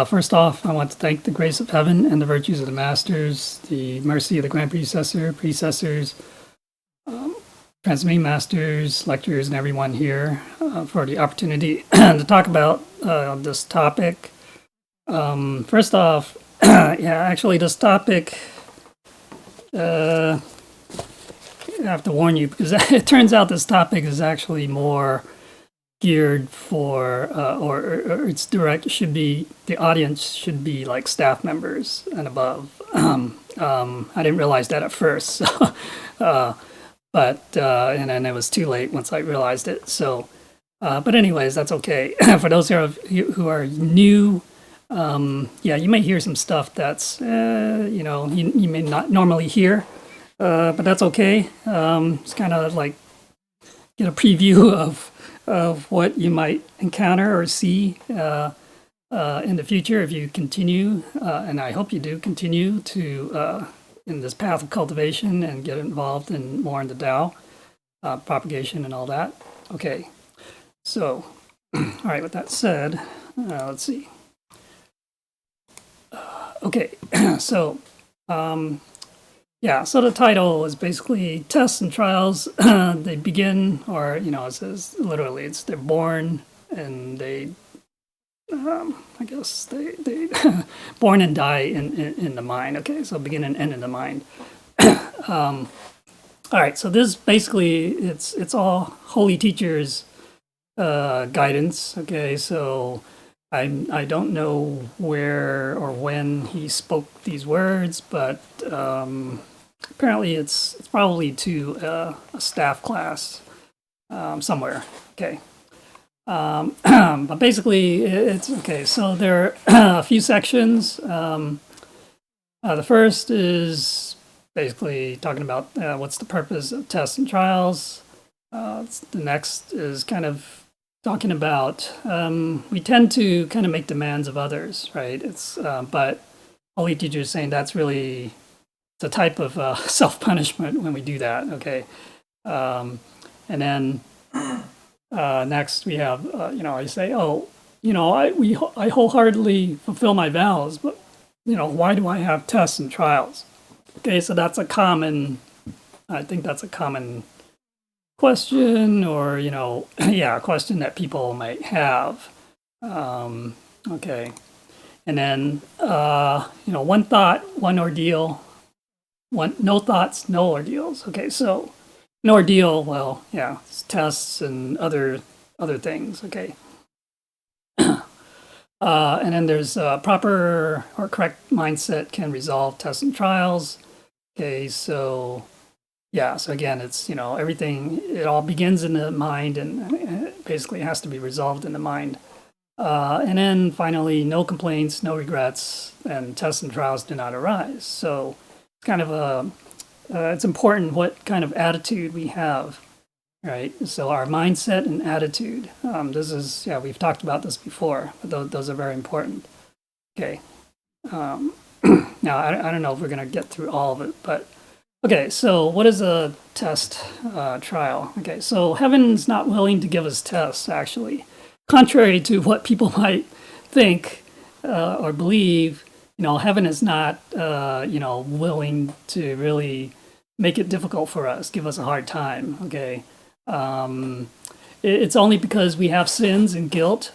First off, I want to thank the grace of heaven and the virtues of the masters, the mercy of the grand predecessors, transmitting masters, lecturers, and everyone here for the opportunity to talk about this topic. First off, actually, this topic, I have to warn you because it turns out this topic is actually more geared for, or its direct the audience should be like staff members and above. I didn't realize that at first, so, and then it was too late once I realized it. So, but anyways, that's okay. For those who are new, you may hear some stuff that's, you may not normally hear, but that's okay. It's kind of like get a preview of what you might encounter or see in the future if you continue, and I hope you do continue to in this path of cultivation and get involved more in the Tao, propagation and all that. Okay, so, all right, with that said, let's see. Okay, so, so the title is basically tests and trials. They begin, or, it says literally, they're born and they, I guess they born and die in the mind. Okay, so begin and end in the mind. All right, so this basically, it's all holy teachers' guidance. Okay, so I don't know where or when he spoke these words, but apparently it's probably to a staff class somewhere. Okay. But basically it's okay. So there are a few sections. The first is basically talking about what's the purpose of tests and trials. The next is kind of talking about, we tend to kind of make demands of others, right? But holy teachers saying it's a type of self-punishment when we do that, okay? And then next we have, I say, I wholeheartedly fulfill my vows, but, why do I have tests and trials? Okay, so I think that's a common question, or a question that people might have. Okay, and then one thought, one ordeal. No thoughts, no ordeals. Okay, so an ordeal, well, it's tests and other things. Okay, and then there's proper or correct mindset can resolve tests and trials. Okay, so so again, it's, everything, it all begins in the mind and basically has to be resolved in the mind. And then finally, no complaints, no regrets, and tests and trials do not arise. So it's kind of it's important what kind of attitude we have, right? So our mindset and attitude, this is, we've talked about this before, but those are very important. Okay. Now, I don't know if we're going to get through all of it, but okay, so what is a test trial? Okay, so heaven's not willing to give us tests, actually. Contrary to what people might think or believe, heaven is not, willing to really make it difficult for us, give us a hard time, okay? It's only because we have sins and guilt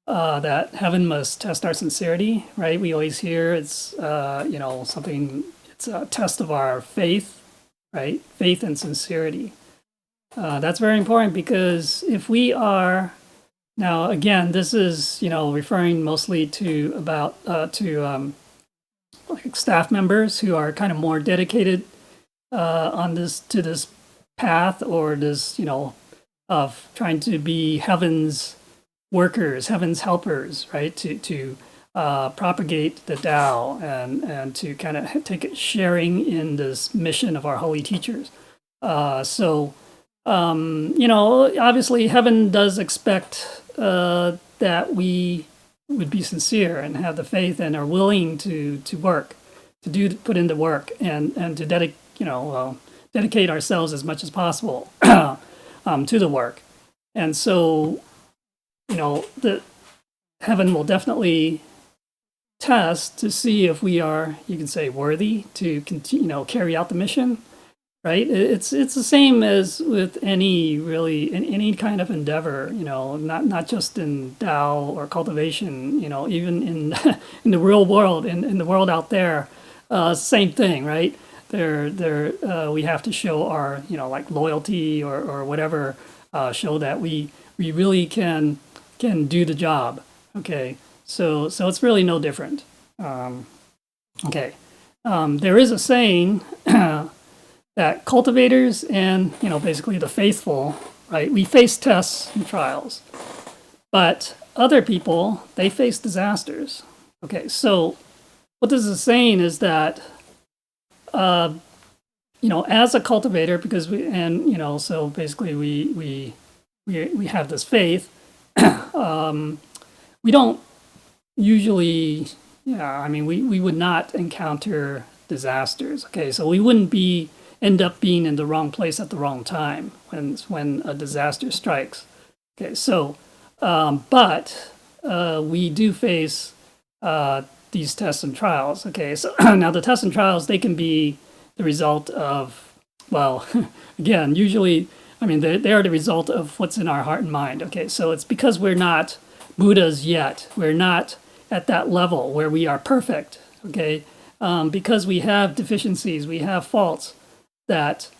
that heaven must test our sincerity, right? We always hear it's, something, it's a test of our faith, right? Faith and sincerity. That's very important because if we are, now again, this is, referring mostly to like staff members who are kind of more dedicated to this path, or this, of trying to be heaven's workers, heaven's helpers, right? To propagate the Tao and to kind of take it, sharing in this mission of our holy teachers. Obviously heaven does expect that we would be sincere and have the faith and are willing to work, put in the work and to dedicate ourselves as much as possible to the work. And so, the heaven will definitely test to see if we are, you can say, worthy to continue, carry out the mission, right? It's the same as with any kind of endeavor, not just in Tao or cultivation, even in in the real world, in the world out there, same thing, right? We have to show our, like loyalty or whatever, show that we really can do the job. Okay, so it's really no different. Okay, there is a saying that cultivators and basically the faithful, right? We face tests and trials, but other people, they face disasters. Okay, so what this is saying is that as a cultivator, because so basically we have this faith. We don't usually, we would not encounter disasters. Okay, so we wouldn't end up being in the wrong place at the wrong time when a disaster strikes. Okay, so but we do face these tests and trials. Okay, so now the tests and trials, they can be the result of, well, again, usually, they are the result of what's in our heart and mind. Okay, so it's because we're not Buddhas yet. We're not at that level where we are perfect. Okay, because we have deficiencies, we have faults that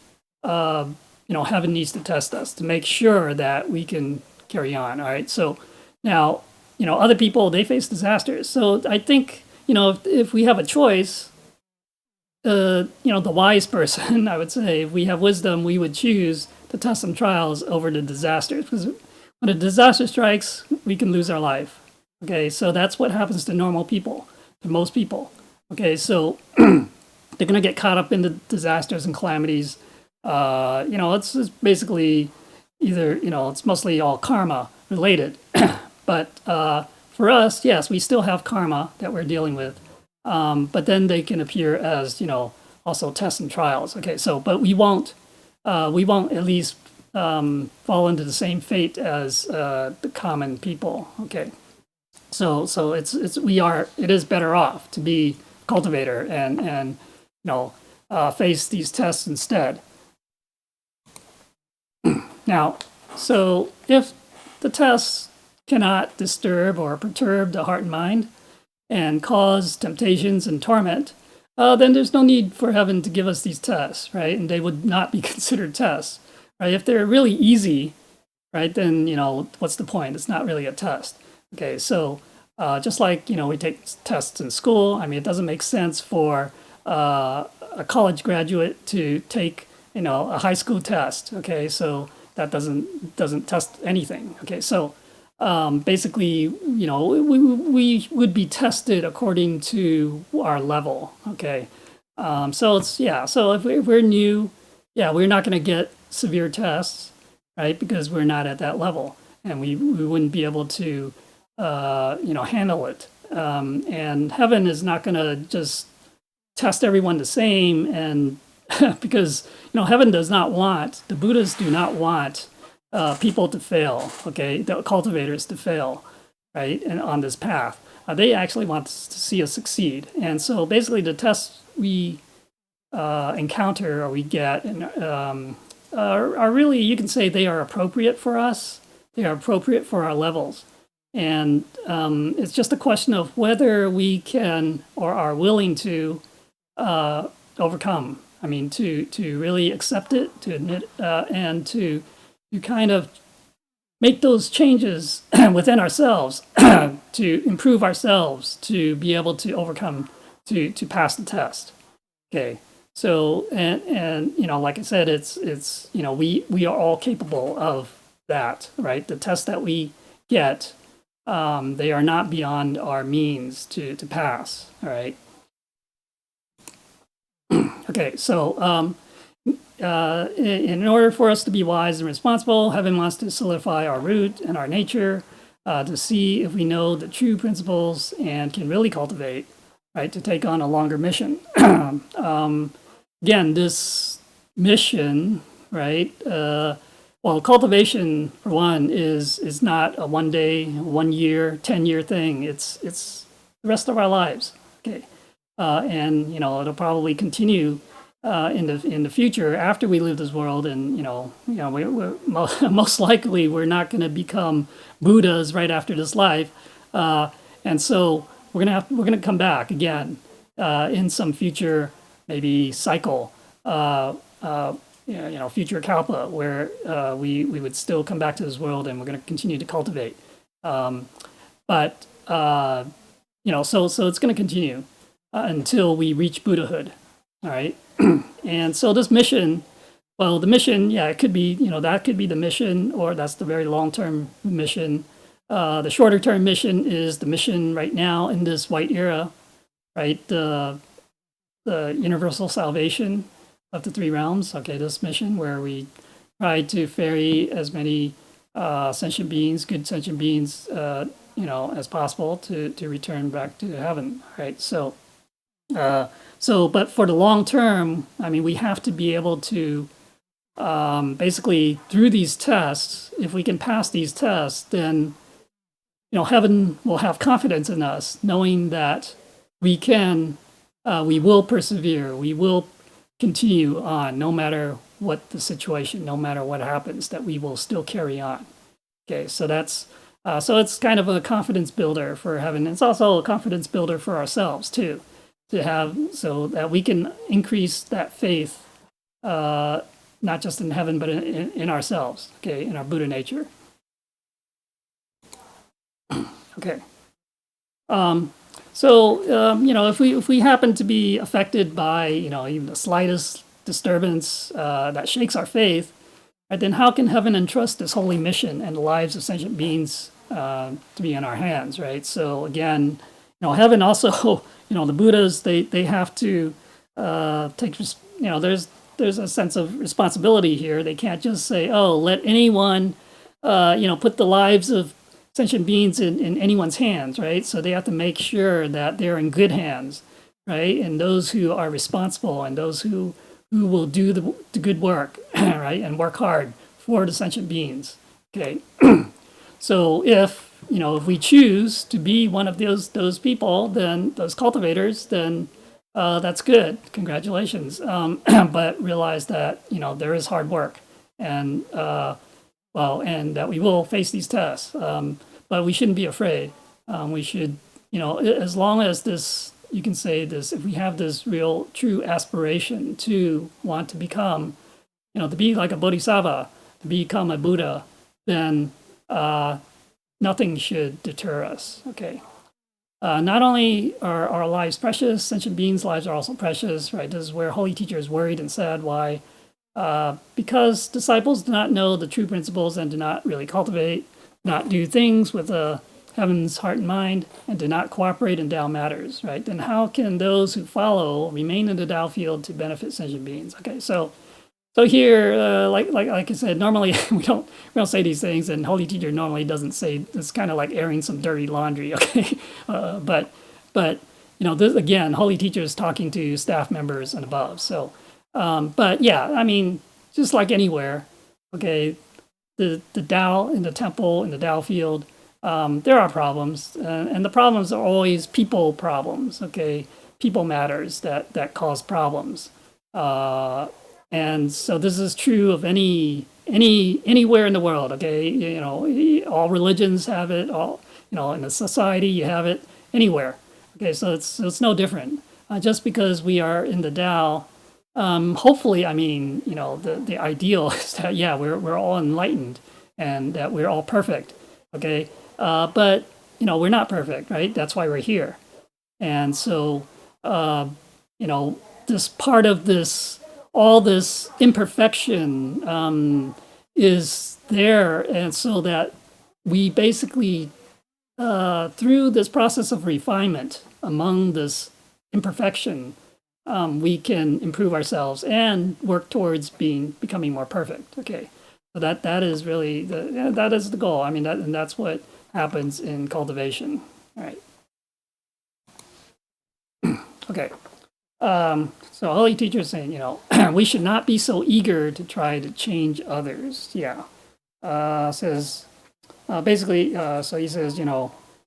heaven needs to test us to make sure that we can carry on. All right, so now other people, they face disasters. So I think if we have a choice, the wise person, I would say, if we have wisdom, we would choose the tests and trials over the disasters, because when a disaster strikes, we can lose our life. Okay, so that's what happens to normal people, to most people. Okay, so they're going to get caught up in the disasters and calamities. It's basically either, it's mostly all karma related. But for us, yes, we still have karma that we're dealing with. But then they can appear as, also tests and trials. Okay, so, but we won't at least fall into the same fate as the common people. Okay, so it is better off to be cultivator and face these tests instead. Now, so if the tests cannot disturb or perturb the heart and mind and cause temptations and torment, then there's no need for heaven to give us these tests, right? And they would not be considered tests, right? If they're really easy, right, then, what's the point? It's not really a test. Okay, so just like, we take tests in school, it doesn't make sense for a college graduate to take, a high school test. Okay, so that doesn't test anything. Okay, so basically, we would be tested according to our level. Okay, so so if we're new, we're not going to get severe tests, right? Because we're not at that level, and we wouldn't be able to, handle it. And heaven is not going to just test everyone the same, and because heaven does not want, the Buddhas do not want people to fail. Okay, the cultivators to fail, right? And on this path, they actually want to see us succeed. And so basically, the tests we encounter or we get and are really, you can say, they are appropriate for us. They are appropriate for our levels. And it's just a question of whether we can or are willing to overcome. To really accept it, to admit, and to kind of make those changes within ourselves to improve ourselves, to be able to overcome, to pass the test. Okay, so and like I said, it's we are all capable of that, right? The tests that we get, they are not beyond our means to pass. All right. Okay, so in order for us to be wise and responsible, heaven wants to solidify our root and our nature, to see if we know the true principles and can really cultivate, right, to take on a longer mission. Again, this mission, right, cultivation, for one, is not a 1 day, 1 year, 10-year thing. It's the rest of our lives. Okay, and it'll probably continue in the future after we leave this world, and we're most likely we're not going to become Buddhas right after this life, and so we're gonna come back again in some future maybe cycle, future kalpa, where we would still come back to this world, and we're going to continue to cultivate. But so it's going to continue until we reach Buddhahood. All right. And so this mission, well, the mission, it could be, that could be the mission, or that's the very long-term mission. The shorter-term mission is the mission right now in this white era, right? The universal salvation of the three realms. Okay, this mission where we try to ferry as many sentient beings, good sentient beings, as possible to return back to heaven. Right. So, but for the long term, I mean, we have to be able to basically through these tests. If we can pass these tests, then heaven will have confidence in us, knowing that we will persevere, we will continue on, no matter what the situation, no matter what happens, that we will still carry on. Okay, so that's so it's kind of a confidence builder for heaven. It's also a confidence builder for ourselves too, to have so that we can increase that faith, not just in heaven, but in ourselves. Okay, in our Buddha nature. Okay. If we happen to be affected by even the slightest disturbance that shakes our faith, right, then how can heaven entrust this holy mission and the lives of sentient beings to be in our hands, right? So again, heaven also, the Buddhas they have to take there's a sense of responsibility here. They can't just say, oh, let anyone put the lives of sentient beings in anyone's hands, right? So they have to make sure that they're in good hands, right? And those who are responsible and those who will do the good work, right? And work hard for the sentient beings. Okay. So if we choose to be one of those people, then those cultivators, then that's good. Congratulations. But realize that there is hard work, and and that we will face these tests, but we shouldn't be afraid. We should, as long as this, you can say this, if we have this real, true aspiration to want to become, to be like a bodhisattva, to become a Buddha, then nothing should deter us. Okay. Not only are our lives precious, sentient beings' lives are also precious, right? This is where Holy Teacher is worried and sad. Why? Because disciples do not know the true principles and do not really cultivate, not do things with heaven's heart and mind, and do not cooperate in Tao matters, right? Then how can those who follow remain in the Tao field to benefit sentient beings? Okay, so here, like I said, normally we don't say these things, and Holy Teacher normally doesn't say. It's kind of like airing some dirty laundry, okay? But this, again, Holy Teacher is talking to staff members and above, so. But yeah, I mean, just like anywhere, okay, the Tao in the temple, in the Tao field, there are problems, and the problems are always people problems, okay, people matters that cause problems, and so this is true of anywhere in the world, okay, all religions have it, all in a society you have it anywhere, okay, so it's no different. Just because we are in the Tao. Hopefully, I mean, the ideal is that, we're all enlightened and that we're all perfect. Okay. But, we're not perfect, right? That's why we're here. And so, this part of all this imperfection, is there. And so that we basically, through this process of refinement among this imperfection, we can improve ourselves and work towards becoming more perfect. Okay, so that is really that is the goal. I mean, and that's what happens in cultivation. All right. Okay. So Holy Teacher is saying, we should not be so eager to try to change others. Yeah. Says basically. So he says,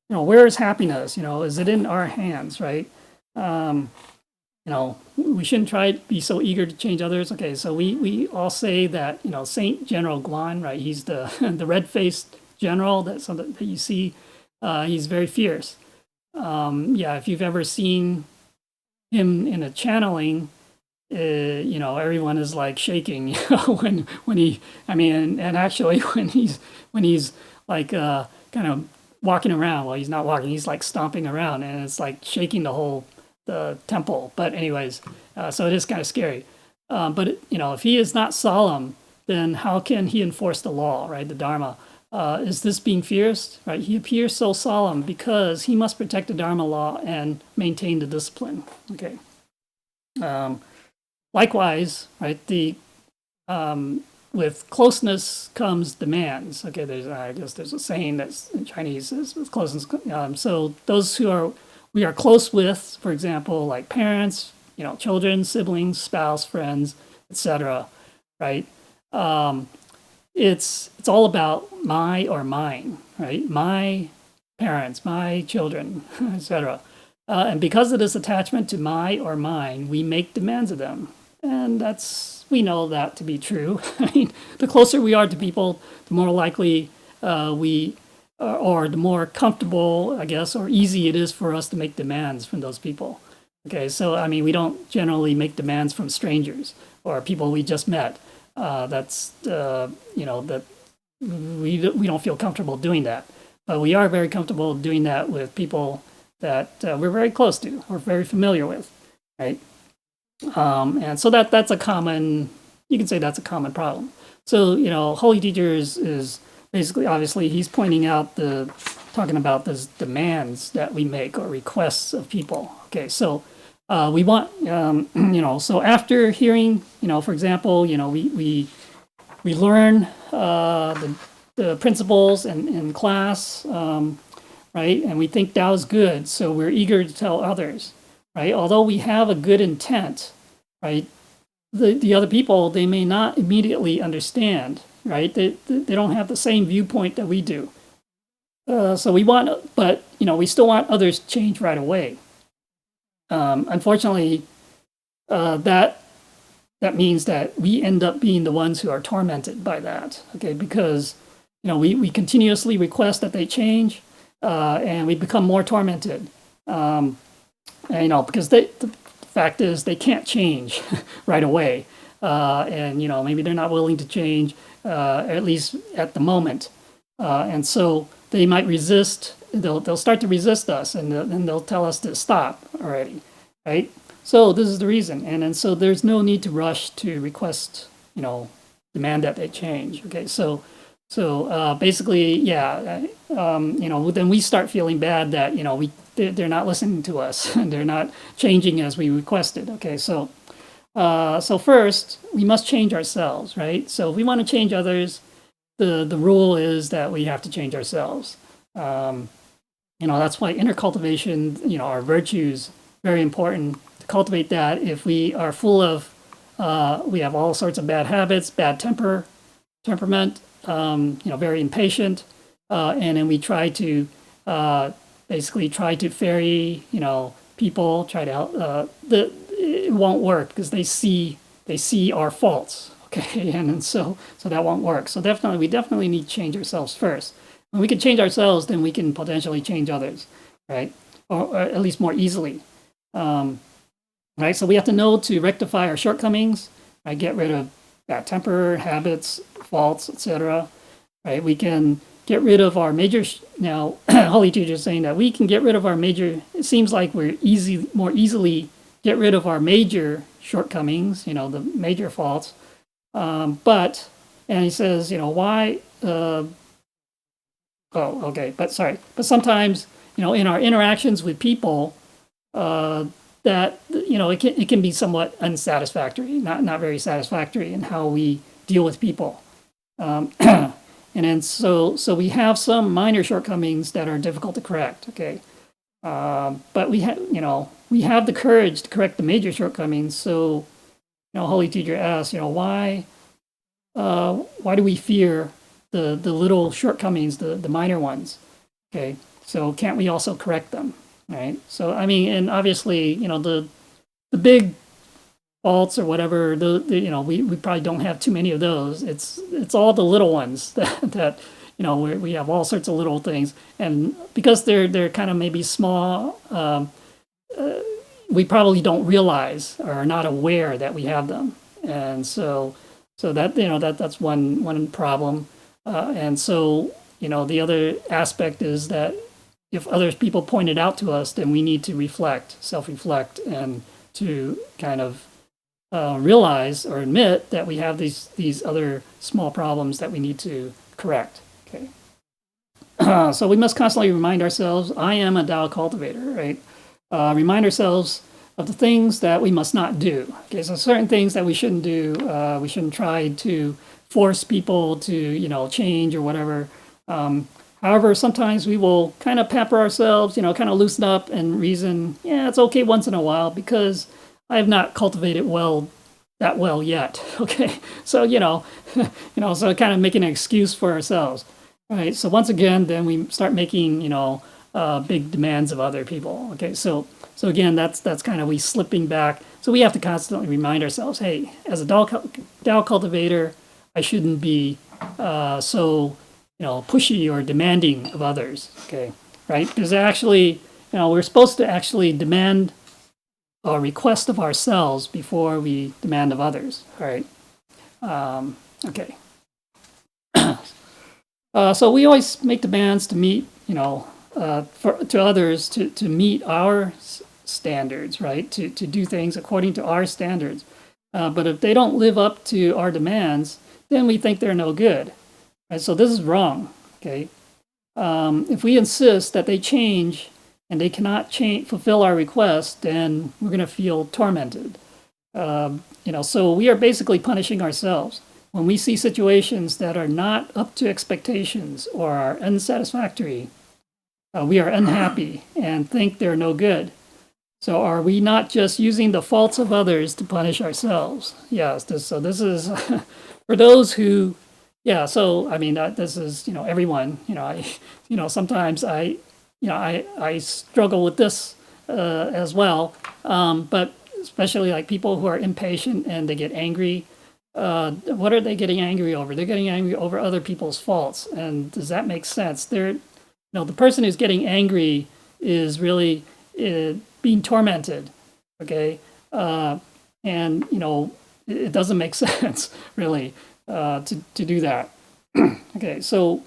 where is happiness? Is it in our hands, right? We shouldn't try to be so eager to change others. Okay, so we all say that, Saint General Guan, right? He's the the red-faced general that you see. He's very fierce. Yeah, if you've ever seen him in a channeling, everyone is like shaking, when he, I mean, and actually when he's like kind of walking around. Well, he's not walking; he's like stomping around, and it's like shaking the temple. But anyways, so it is kind of scary. But if he is not solemn, then how can he enforce the law, right? The Dharma. Is this being fierce? Right? He appears so solemn because he must protect the Dharma law and maintain the discipline. Okay. Likewise, right? With closeness comes demands. Okay, I guess there's a saying that's in Chinese is with closeness. So those we are close with, for example, like parents, children, siblings, spouse, friends, etc. Right? It's all about my or mine, right? My parents, my children, etc. And because of this attachment to my or mine, we make demands of them. And we know that to be true. I mean, the closer we are to people, the more likely or the more comfortable, I guess, or easy it is for us to make demands from those people. Okay, so I mean, we don't generally make demands from strangers or people we just met. That we don't feel comfortable doing that. But we are very comfortable doing that with people that we're very close to or very familiar with, right? And so that's you can say that's a common problem. So, Holy Teacher is basically, obviously, he's pointing out talking about those demands that we make or requests of people. Okay, so we want, so after hearing, for example, we learn the principles in class, right? And we think Tao is good, so we're eager to tell others, right? Although we have a good intent, right? The other people, they may not immediately understand, right? They don't have the same viewpoint that we do. So we still want others to change right away. Unfortunately, that means that we end up being the ones who are tormented by that, okay? Because, we continuously request that they change, and we become more tormented. And, because the fact is they can't change right away. And, maybe they're not willing to change, at least at the moment. And so they might resist, they'll start to resist us, and then they'll tell us to stop already, right? So this is the reason. And so there's no need to rush to request, demand that they change. Okay, so basically, yeah, then we start feeling bad that, they're not listening to us and they're not changing as we requested. Okay, so first we must change ourselves, right? So if we want to change others, the rule is that we have to change ourselves. That's why inner cultivation, our virtues, very important to cultivate that. If we are full of, we have all sorts of bad habits, bad temperament, very impatient, and then we try to basically try to ferry, people, try to help. It won't work because they see our faults. Okay, and so that won't work. So we definitely need to change ourselves first. When we can change ourselves, then we can potentially change others, right? Or at least more easily. Right, so we have to know to rectify our shortcomings, right? Get rid of bad temper, habits, faults, etc. Right, we can get rid of our major. Now, Holy Teacher is saying that we can get rid of our major. It seems like we're more easily get rid of our major shortcomings, the major faults. And he says, why? But sometimes, in our interactions with people, that it can be somewhat unsatisfactory, not very satisfactory in how we deal with people, and then so we have some minor shortcomings that are difficult to correct. Okay, but we have the courage to correct the major shortcomings. So, Holy Teacher asks, why do we fear the little shortcomings, the minor ones? Okay, So can't we also correct them, right? So I mean, and obviously, the big faults or whatever, we probably don't have too many of those. It's all the little ones that we have all sorts of little things, and because they're kind of maybe small, we probably don't realize or are not aware that we have them, and so that that's one problem, and so the other aspect is that if other people point it out to us, then we need to self-reflect, and to kind of realize or admit that we have these other small problems that we need to correct. Okay. So we must constantly remind ourselves, I am a Tao cultivator, right? Remind ourselves of the things that we must not do. Okay, so certain things that we shouldn't do. We shouldn't try to force people to, change or whatever. However, sometimes we will kind of pamper ourselves, kind of loosen up and reason, yeah, it's okay once in a while because I have not cultivated that well yet. Okay, so so kind of making an excuse for ourselves, right? So once again, then we start making big demands of other people. Okay, so again, that's kind of we slipping back. So we have to constantly remind ourselves, hey, as a Tao cultivator, I shouldn't be so pushy or demanding of others. Okay, right? Because actually, we're supposed to actually demand a request of ourselves before we demand of others. All right. Okay. So we always make demands to meet, to others to meet our standards, right? To do things according to our standards. But if they don't live up to our demands, then we think they're no good. Right? So this is wrong. Okay. If we insist that they change and they cannot fulfill our request, then we're going to feel tormented. So we are basically punishing ourselves. When we see situations that are not up to expectations or are unsatisfactory, we are unhappy and think they're no good. So are we not just using the faults of others to punish ourselves? Yes, so this is for those who, so I mean, this is, everyone, sometimes I struggle with this as well, but especially like people who are impatient and they get angry. What are they getting angry over? They're getting angry over other people's faults, and does that make sense? The person who's getting angry is really being tormented. Okay, and it doesn't make sense really to do that. Okay, so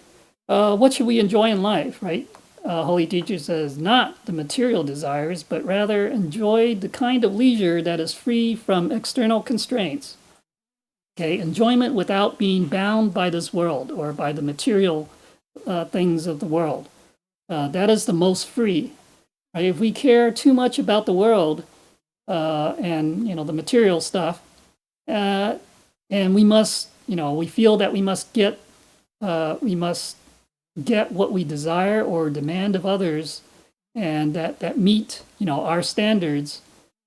what should we enjoy in life, right? Holy Teacher says, not the material desires, but rather enjoy the kind of leisure that is free from external constraints. Okay, enjoyment without being bound by this world or by the material things of the world. That is the most free. Right? If we care too much about the world and the material stuff, and we must, we feel that we must get what we desire or demand of others, and that meet our standards,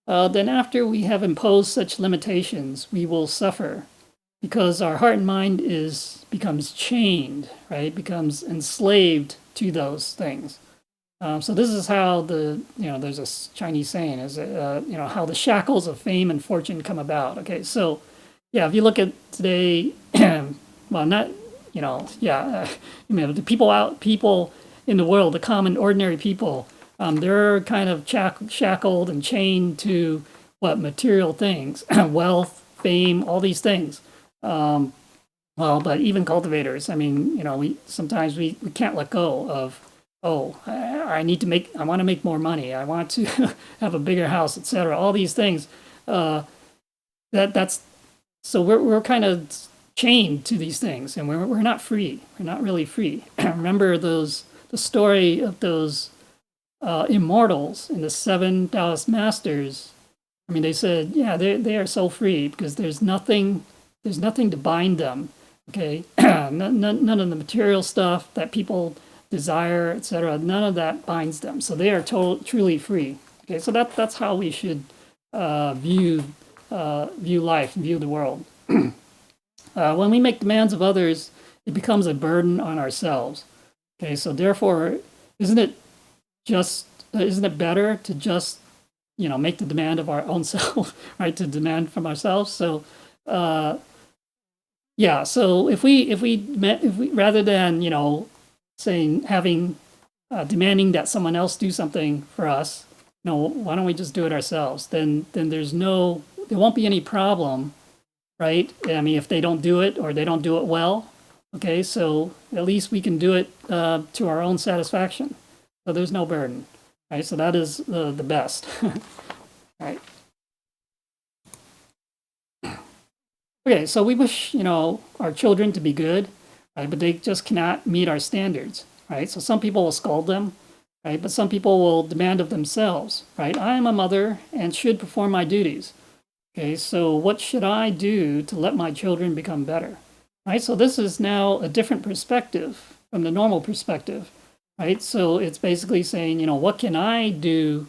then after we have imposed such limitations, we will suffer because our heart and mind becomes chained, right? Becomes enslaved to those things. So this is how there's a Chinese saying is how the shackles of fame and fortune come about. Okay, so if you look at today, well, not the people in the world, the common ordinary people, they're kind of shackled and chained to material things, wealth, fame, all these things. But even cultivators, I mean, we sometimes we can't let go of, I want to make more money. I want to have a bigger house, etc. All these things. So we're kind of chained to these things, and we're not free. We're not really free. Remember the story of those immortals in the 7 Taoist masters. I mean, they said, they are so free because there's nothing to bind them. Okay, none of the material stuff that people desire, etc. None of that binds them, so they are truly free. Okay, so that's how we should view life, view the world. When we make demands of others, it becomes a burden on ourselves. Okay, so therefore, isn't it just isn't it better to just make the demand of our own self, right? To demand from ourselves. So yeah, so if we rather than saying having demanding that someone else do something for us, why don't we just do it ourselves? Then there won't be any problem, right? I mean, if they don't do it or they don't do it well, okay, so at least we can do it to our own satisfaction. So there's no burden, right? So that is the best, right? Okay, so we wish our children to be good, right? But they just cannot meet our standards, right? So some people will scold them, right? But some people will demand of themselves, right? I am a mother and should perform my duties. Okay, so what should I do to let my children become better? Right, so this is now a different perspective from the normal perspective, right? So it's basically saying, what can I do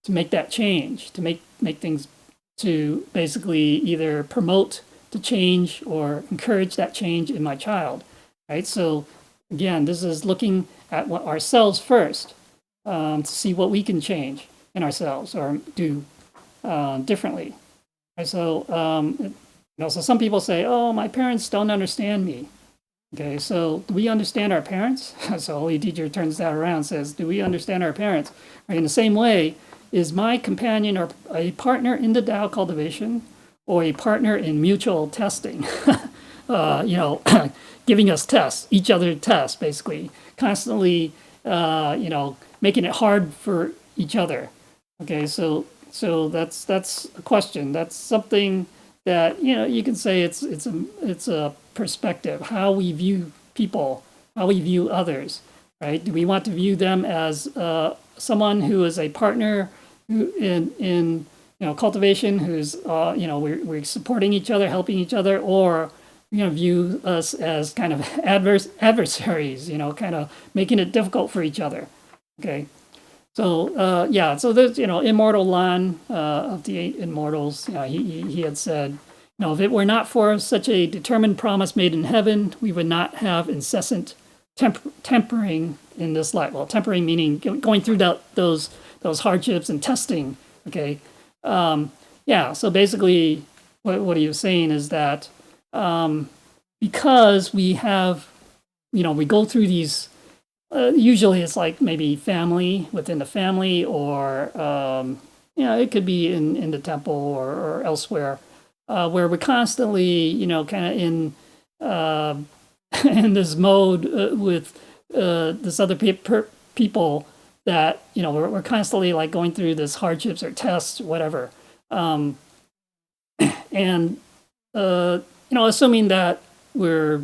to make that change, to make things, to basically either promote the change or encourage that change in my child, right? So again, this is looking at ourselves first to see what we can change in ourselves or do differently. Right? So so some people say, "Oh, my parents don't understand me." Okay, so do we understand our parents? So Holy Teacher turns that around and says, "Do we understand our parents?" Right? In the same way, is my companion or a partner in the Tao cultivation or a partner in mutual testing? Giving us tests, each other tests, basically, constantly, making it hard for each other. Okay, so that's a question. That's something that you can say it's a perspective, how we view people, how we view others, right? Do we want to view them as someone who is a partner who in cultivation, who's we're supporting each other, helping each other, or view us as kind of adversaries, kind of making it difficult for each other. Okay. So yeah, so there's Immortal Lan of the Eight Immortals. He had said, if it were not for such a determined promise made in heaven, we would not have incessant tempering in this life. Well, tempering meaning going through those hardships and testing. Okay, yeah. So basically, what he was saying is that because we have, we go through these. Usually it's like maybe family within the family, or it could be in the temple or elsewhere, where we're constantly kind of in in this mode with this other people that we're constantly like going through this hardships or tests, whatever, and assuming that we're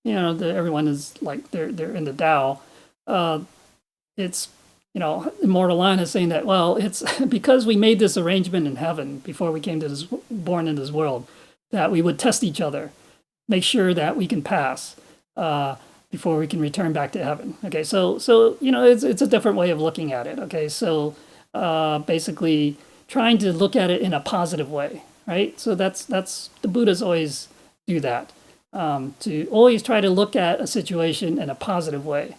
that everyone is like they're in the Tao. It's Immortal Line is saying that, well, it's because we made this arrangement in heaven before we came to born in this world, that we would test each other, make sure that we can pass before we can return back to heaven. Okay, so it's a different way of looking at it. Okay, so basically trying to look at it in a positive way, right? So that's the Buddhas always do that, to always try to look at a situation in a positive way.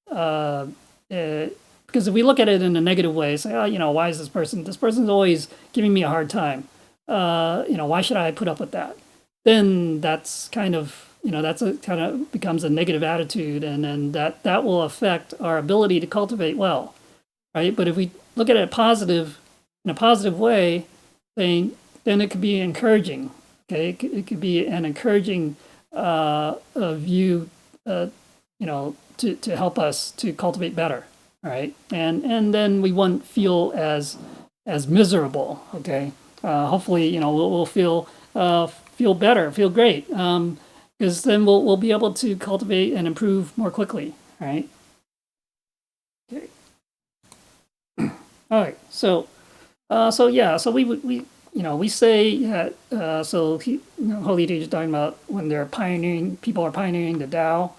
Because if we look at it in a negative way, say, why is this person's always giving me a hard time. Why should I put up with that? Then that's kind of, becomes a negative attitude, and then that will affect our ability to cultivate well, right? But if we look at it in a positive way, then it could be encouraging. Okay, it could be an encouraging view, to help us to cultivate better, right? And then we won't feel as miserable. Okay, hopefully we'll feel better, feel great, because then we'll be able to cultivate and improve more quickly, right? Okay. All right. So yeah. So we say that. Holy Teacher is talking about when people are pioneering the Tao.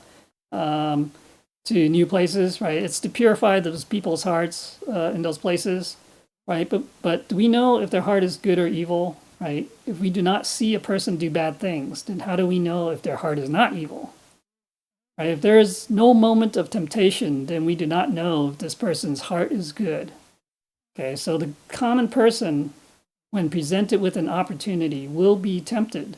To new places, right? It's to purify those people's hearts in those places, right? But do we know if their heart is good or evil, right? If we do not see a person do bad things, then how do we know if their heart is not evil, Right? If there is no moment of temptation, then we do not know if this person's heart is good. Okay, so the common person, when presented with an opportunity, will be tempted.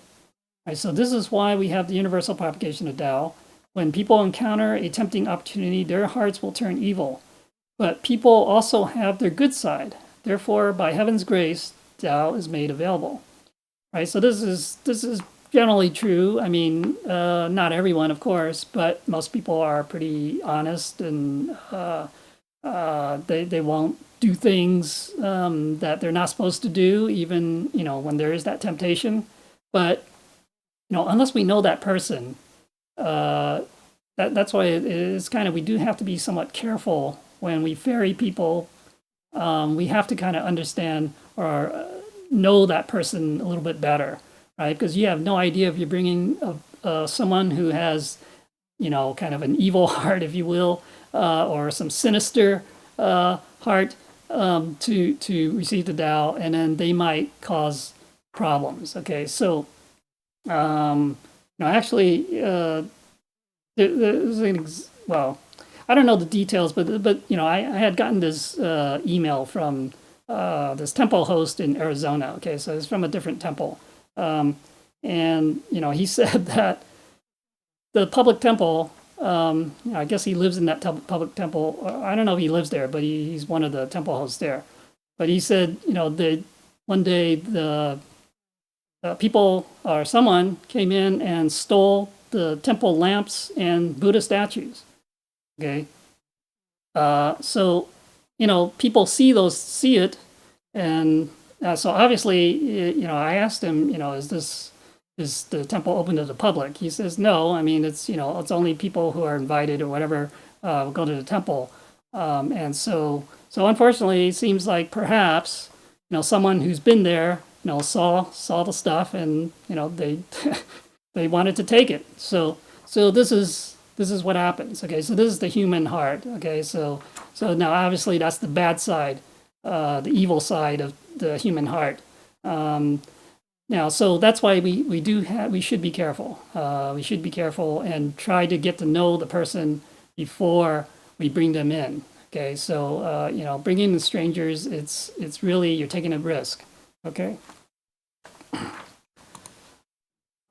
Right, so this is why we have the universal propagation of Tao. When people encounter a tempting opportunity, their hearts will turn evil. But people also have their good side. Therefore, by heaven's grace, Tao is made available. Right, so this is generally true. I mean, not everyone, of course, but most people are pretty honest, and they won't do things that they're not supposed to do, even when there is that temptation. But unless we know that person, that's why it is kind of, we do have to be somewhat careful when we ferry people. We have to kind of understand or know that person a little bit better, right? Because you have no idea if you're bringing someone who has, kind of an evil heart, if you will, or some sinister heart to receive the Tao, and then they might cause problems. Okay, so actually, there's well, I don't know the details, but I had gotten this email from this temple host in Arizona. Okay, so it's from a different temple, and he said that the public temple. I guess he lives in that public temple. I don't know if he lives there, but he's one of the temple hosts there. But he said, one day the people or someone came in and stole the temple lamps and Buddha statues. Okay, so people see it, and so obviously, I asked him, is the temple open to the public? He says no. I mean, it's it's only people who are invited or whatever go to the temple, and so unfortunately, it seems like perhaps someone who's been there saw the stuff, and they they wanted to take it. So this is what happens. Okay, so this is the human heart. Okay, so now obviously that's the bad side, the evil side of the human heart. Now, so that's why we should be careful. We should be careful and try to get to know the person before we bring them in. Okay, so bringing the strangers, it's really, you're taking a risk. Okay.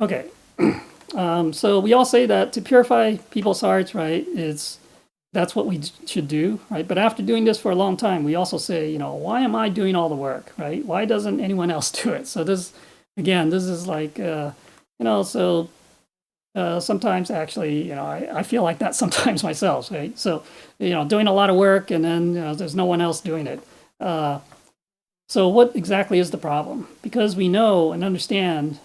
Okay. So we all say that to purify people's hearts, right? That's what we should do, right? But after doing this for a long time, we also say, why am I doing all the work, right? Why doesn't anyone else do it? So this is like, so sometimes actually, I feel like that sometimes myself, right? So, doing a lot of work, and then there's no one else doing it. So what exactly is the problem? Because we know and understand,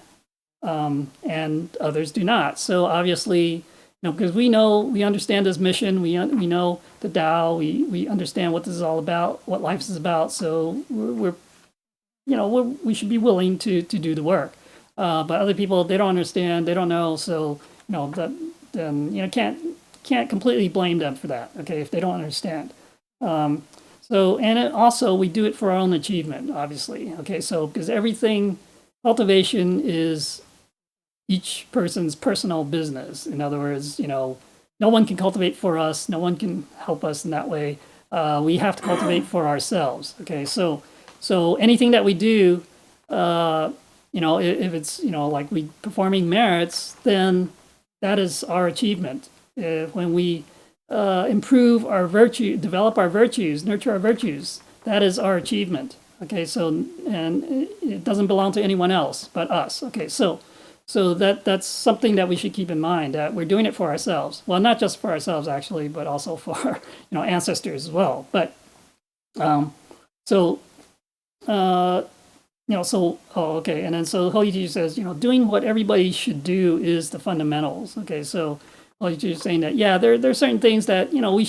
and others do not. So obviously, because we understand this mission, we know the Tao, we understand what this is all about, what life is about. So we should be willing to do the work. But other people, they don't understand, they don't know. So can't completely blame them for that. Okay, if they don't understand. Also we do it for our own achievement, obviously. Okay, so because everything, cultivation is each person's personal business. In other words, no one can cultivate for us. No one can help us in that way. We have to cultivate for ourselves. Okay, so anything that we do, if it's like we performing merits, then that is our achievement. When we improve our virtue, develop our virtues, nurture our virtues, that is our achievement. Okay, so and it doesn't belong to anyone else but us. Okay, so that's something that we should keep in mind, that we're doing it for ourselves. Well, not just for ourselves actually, but also for ancestors as well. But okay, and then so Holy Teacher says, doing what everybody should do is the fundamentals. Okay, so Holy Teacher is saying that there are certain things that we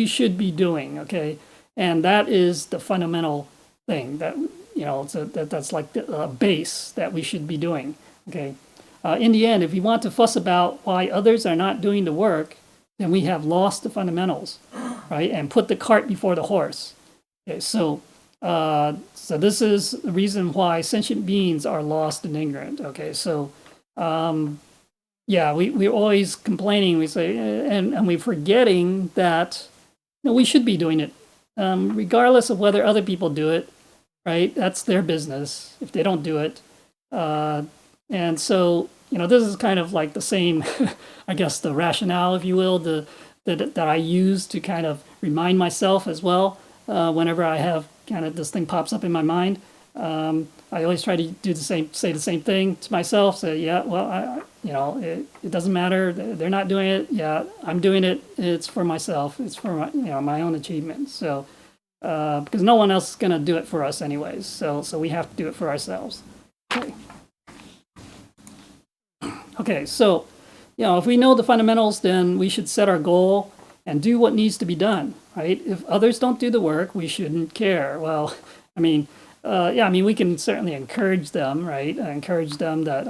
should be doing. Okay, and that is the fundamental thing that that's like the base that we should be doing. Okay, in the end, if we want to fuss about why others are not doing the work, then we have lost the fundamentals, right? And put the cart before the horse. Okay, so this is the reason why sentient beings are lost and ignorant. Okay, so yeah, we're always complaining. We say, and we're forgetting that we should be doing it, regardless of whether other people do it, right? That's their business if they don't do it. And so, this is kind of like the same, I guess, the rationale, if you will, that I use to kind of remind myself as well, whenever I have kind of this thing pops up in my mind. I always try to say the same thing to myself. Say, yeah, well, it doesn't matter. They're not doing it. Yeah, I'm doing it. It's for myself. It's for my own achievement. So, because no one else is going to do it for us anyways. So we have to do it for ourselves. Okay. Okay. So, if we know the fundamentals, then we should set our goal and do what needs to be done. Right? If others don't do the work, we shouldn't care. Well, we can certainly encourage them, right? Encourage them that,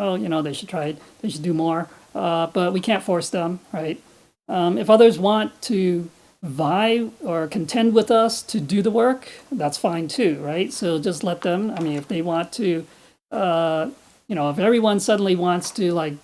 they should try, they should do more, but we can't force them, right? If others want to vie or contend with us to do the work, that's fine too, right? So just let them. If they want to, if everyone suddenly wants to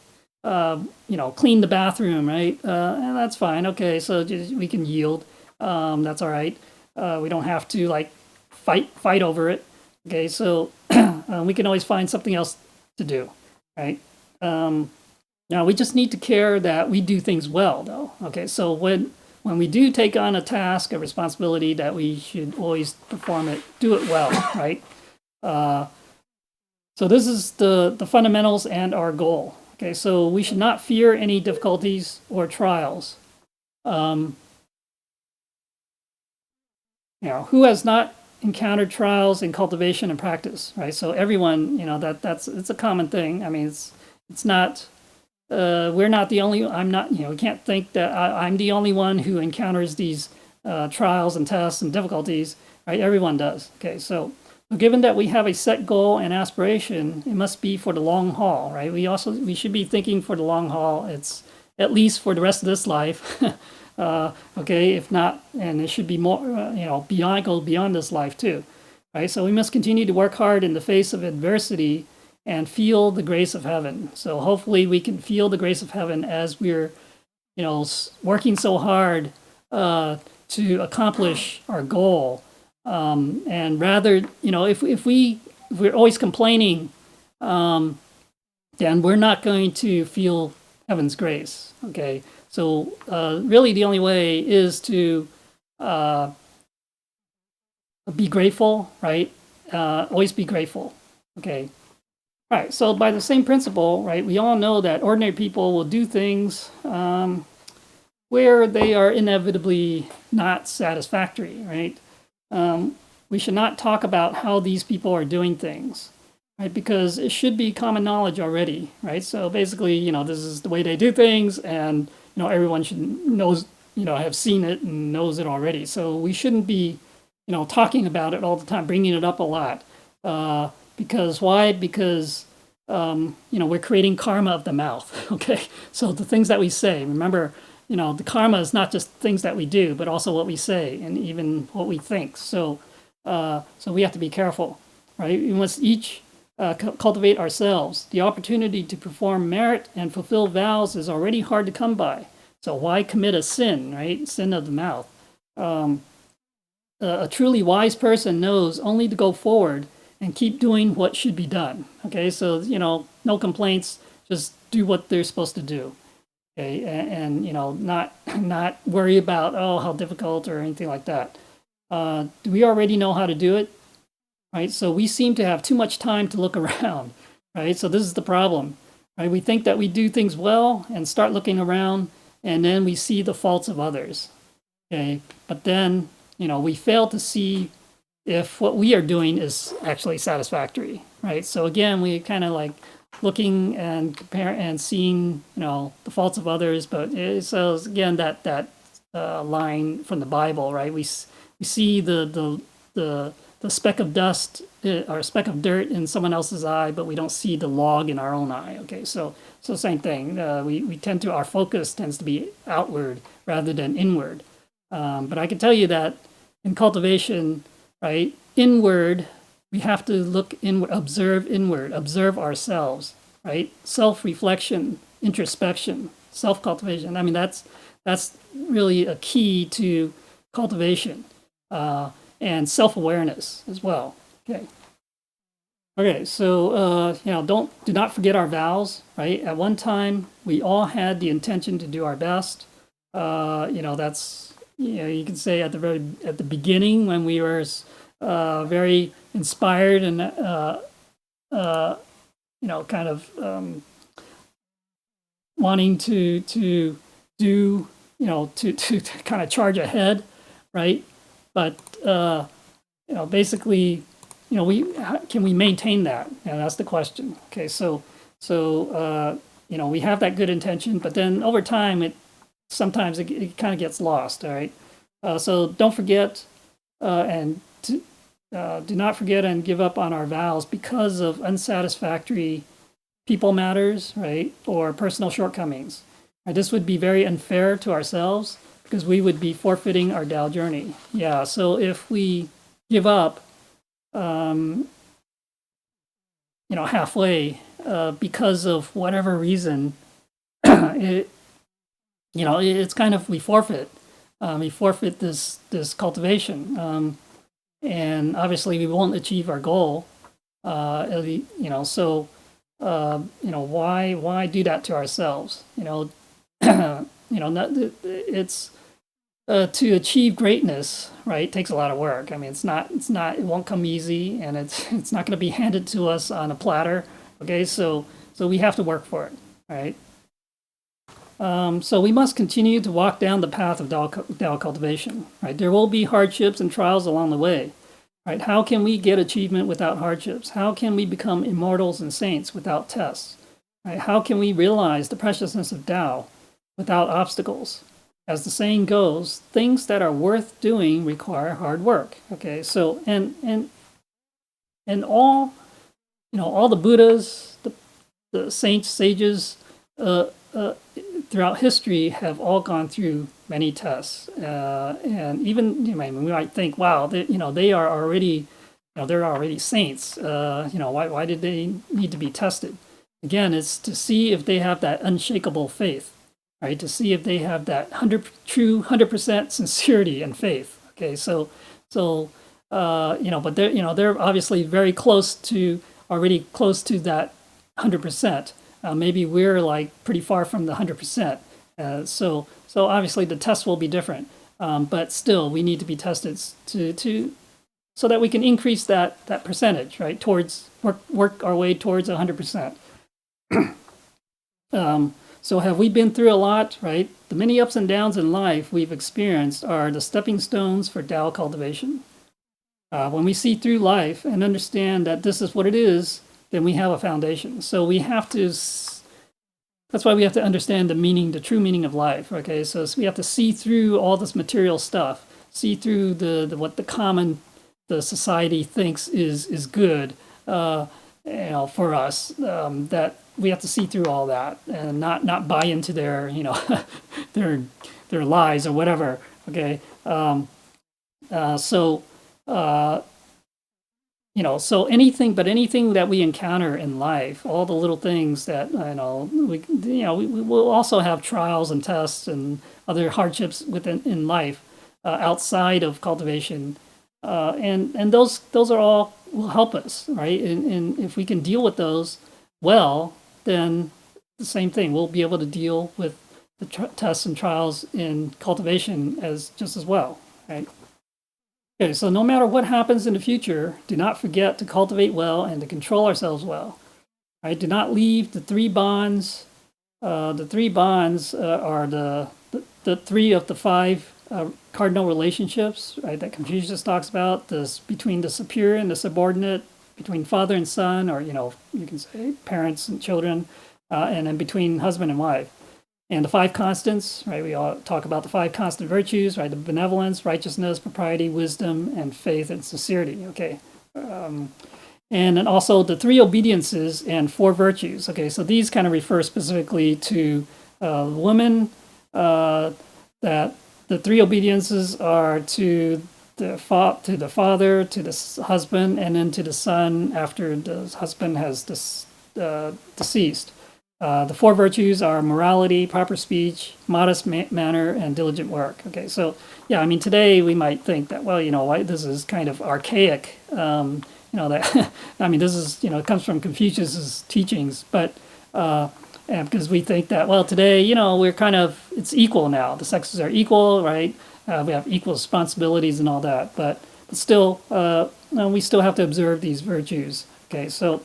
clean the bathroom, right? And that's fine. Okay, so we can yield. That's all right. We don't have to fight over it. Okay, so we can always find something else to do, right? Now we just need to care that we do things well, though. Okay, so when we do take on a task, a responsibility, that we should always perform it, do it well, right? So this is the fundamentals and our goal. Okay, so we should not fear any difficulties or trials. Who has not encountered trials in cultivation and practice, right? So everyone, it's a common thing. It's not. We're not the only. I'm not. We can't think that I'm the only one who encounters these trials and tests and difficulties, right? Everyone does. Okay, so given that we have a set goal and aspiration, it must be for the long haul, right? We should be thinking for the long haul. It's at least for the rest of this life. Okay, if not, and it should be more, go beyond this life too, right? So we must continue to work hard in the face of adversity and feel the grace of heaven. So hopefully we can feel the grace of heaven as we're, working so hard to accomplish our goal. And rather, if we're always complaining, then we're not going to feel heaven's grace. Okay. So really the only way is to be grateful, right? Always be grateful, okay? All right, so by the same principle, right, we all know that ordinary people will do things where they are inevitably not satisfactory, right? We should not talk about how these people are doing things, right? Because it should be common knowledge already, right? So basically, this is the way they do things, and everyone have seen it and knows it already. So we shouldn't be, talking about it all the time, bringing it up a lot. Because why? Because, we're creating karma of the mouth, okay? So the things that we say, remember, the karma is not just things that we do, but also what we say and even what we think. So we have to be careful, right? We must each cultivate ourselves. The opportunity to perform merit and fulfill vows is already hard to come by. So why commit a sin, right? Sin of the mouth. A truly wise person knows only to go forward and keep doing what should be done. Okay, so no complaints. Just do what they're supposed to do. Okay, and not worry about how difficult or anything like that. Do we already know how to do it? Right, so we seem to have too much time to look around, right? So this is the problem, right? We think that we do things well and start looking around, and then we see the faults of others, okay? But then, we fail to see if what we are doing is actually satisfactory, right? So again, we kind of looking and comparing and seeing, the faults of others, but so again, that line from the Bible, right? We see the speck of dust or a speck of dirt in someone else's eye, but we don't see the log in our own eye. Okay, so same thing. We tend to, our focus tends to be outward rather than inward. But I can tell you that in cultivation, right, inward, we have to look inward, observe ourselves, right? Self-reflection introspection, self-cultivation. I mean, that's really a key to cultivation, and self-awareness as well. Okay. Okay, so do not forget our vows, right? At one time, we all had the intention to do our best. That's you can say at the beginning when we were very inspired and kind of wanting to do to kind of charge ahead, right? But basically, can we maintain that? And that's the question. Okay, so we have that good intention, but then over time, sometimes it kind of gets lost. All right, so don't forget and do not forget and give up on our vows because of unsatisfactory people matters, right, or personal shortcomings. Right? This would be very unfair to ourselves because we would be forfeiting our Tao journey. Yeah, so if we give up, halfway because of whatever reason, it's kind of we forfeit this cultivation, and obviously we won't achieve our goal. So why do that to ourselves? It's to achieve greatness, right? Takes a lot of work. I mean, it won't come easy, and it's not going to be handed to us on a platter. Okay, so we have to work for it, right? So we must continue to walk down the path of Tao cultivation, right? There will be hardships and trials along the way, right? How can we get achievement without hardships? How can we become immortals and saints without tests? Right? How can we realize the preciousness of Tao without obstacles? As the saying goes, things that are worth doing require hard work. Okay, so and all all the Buddhas, the saints, sages throughout history have all gone through many tests, and even we might think, wow, they are already they're already saints. Why did they need to be tested? Again, it's to see if they have that unshakable faith. Right, to see if they have that 100% sincerity and faith. Okay, but they're obviously very already close to that 100%. Maybe we're like pretty far from the 100%. So obviously the test will be different, but still we need to be tested so that we can increase that percentage, right? Towards work our way towards 100%. So have we been through a lot, right? The many ups and downs in life we've experienced are the stepping stones for Tao cultivation. When we see through life and understand that this is what it is, then we have a foundation. So we have to, that's why we have to understand the true meaning of life, okay? So we have to see through all this material stuff, see through what the society thinks is good, for us, that we have to see through all that and not buy into their their lies or whatever. Okay, so anything that we encounter in life, all the little things that we will also have trials and tests and other hardships in life outside of cultivation, and those are all will help us, right? And if we can deal with those well, then the same thing. We'll be able to deal with the tests and trials in cultivation just as well, right? Okay, so no matter what happens in the future, do not forget to cultivate well and to control ourselves well, right? Do not leave the three bonds. The three bonds are the three of the five cardinal relationships, right? That Confucius talks about, this between the superior and the subordinate, between father and son, or you can say parents and children, and then between husband and wife. And the five constants, right? We all talk about the five constant virtues, right? The benevolence, righteousness, propriety, wisdom, and faith and sincerity. Okay, and then also the three obediences and four virtues. Okay, so these kind of refer specifically to women. That the three obediences are to the father, to the husband, and then to the son after the husband has deceased. The four virtues are morality, proper speech, modest manner, and diligent work. Okay, so yeah, I mean, today we might think that, well, this is kind of archaic. That I mean, this is, it comes from Confucius's teachings, but and because we think that, well, today, we're kind of, it's equal now. The sexes are equal, right? We have equal responsibilities and all that, but still, we still have to observe these virtues. Okay, so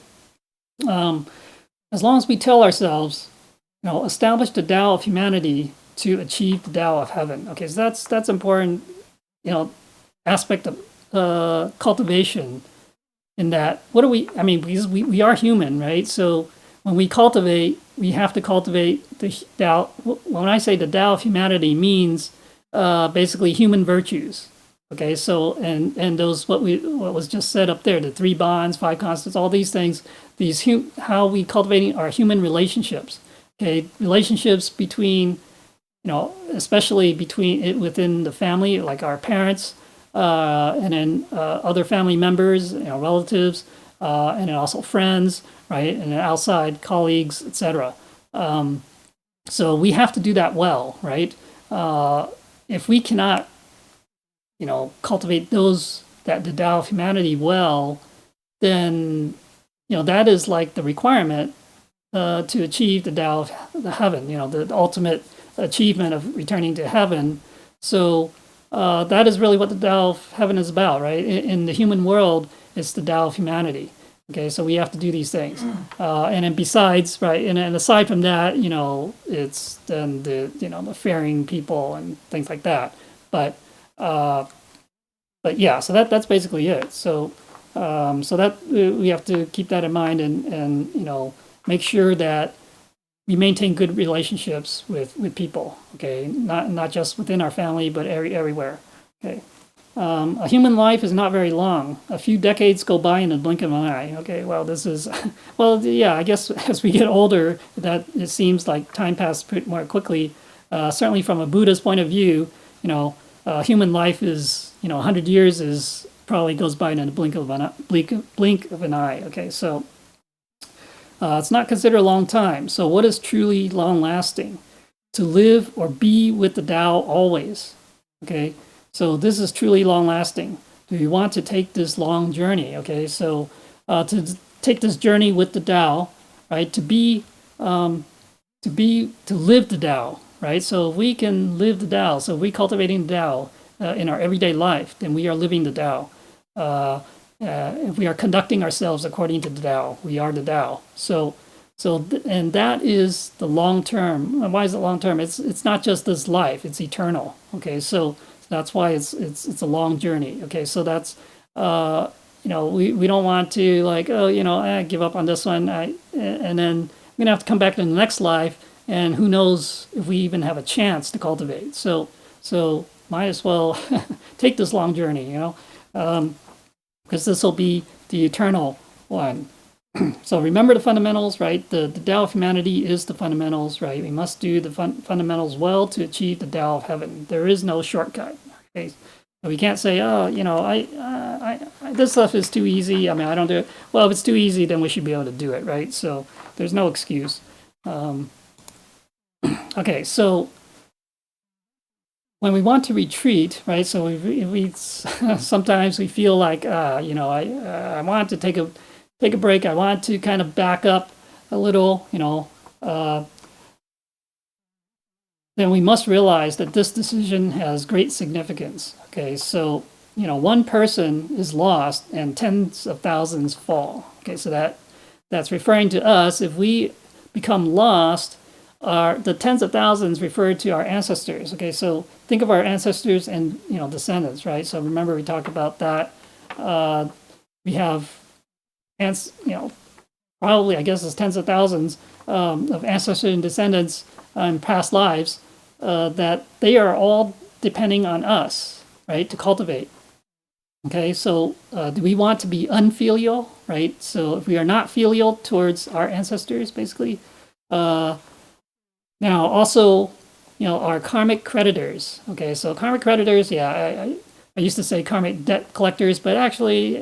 as long as we tell ourselves, establish the Tao of humanity to achieve the Tao of heaven. Okay, so that's important, aspect of cultivation. In that, what do we? I mean, because we are human, right? So when we cultivate, we have to cultivate the Tao. When I say the Tao of humanity, means basically human virtues. Okay, so and those what was just said up there, the 3 bonds, 5 constants, all these things, how we cultivating our human relationships. Okay, relationships between, especially within the family, like our parents, and then other family members, relatives, and then also friends, right, and then outside colleagues, etc. So we have to do that well, right? If we cannot cultivate the Tao of humanity well, then, that is like the requirement to achieve the Tao of the heaven, the ultimate achievement of returning to heaven. So that is really what the Tao of heaven is about, right? In the human world, it's the Tao of humanity. Okay, so we have to do these things. And then besides, right, and aside from that, it's then the faring people and things like that. But yeah, so that's basically it. So that we have to keep that in mind and make sure that we maintain good relationships with people. Okay, not just within our family, but everywhere. Okay. A human life is not very long. A few decades go by in the blink of an eye. Okay, well, this is, well, yeah, I guess as we get older, that it seems like time passes more quickly. Certainly from a Buddhist point of view, human life is, 100 years probably goes by in the blink of an eye. Okay, so it's not considered a long time. So what is truly long-lasting? To live or be with the Tao always. Okay, so this is truly long-lasting. Do you want to take this long journey? Okay, so to take this journey with the Tao, right? To live the Tao, right? So if we can live the Tao, so if we're cultivating the Tao in our everyday life, then we are living the Tao. If we are conducting ourselves according to the Tao, we are the Tao. And that is the long term. And why is it long term? It's not just this life; it's eternal. Okay, so that's why it's a long journey. Okay, so that's we don't want to like give up on this one, and then we're gonna have to come back to the next life, and who knows if we even have a chance to cultivate. So might as well take this long journey, because this will be the eternal one. So remember the fundamentals, right? The Tao of humanity is the fundamentals, right? We must do the fundamentals well to achieve the Tao of heaven. There is no shortcut. Okay, so we can't say, this stuff is too easy. I mean, I don't do it. Well, if it's too easy, then we should be able to do it, right? So there's no excuse. Okay, so when we want to retreat, right? So we sometimes we feel like, I want to take a break. I want to kind of back up a little, then we must realize that this decision has great significance. Okay, so one person is lost and tens of thousands fall. Okay, so that's referring to us. If we become lost, the tens of thousands refer to our ancestors. Okay, so think of our ancestors and descendants, right? So remember we talked about that. We have probably I guess it's tens of thousands of ancestors and descendants in past lives that they are all depending on us, right, to cultivate. Okay, so do we want to be unfilial, right? So if we are not filial towards our ancestors, basically. Now, also, our karmic creditors. Okay, so karmic creditors, yeah, I used to say karmic debt collectors, but actually,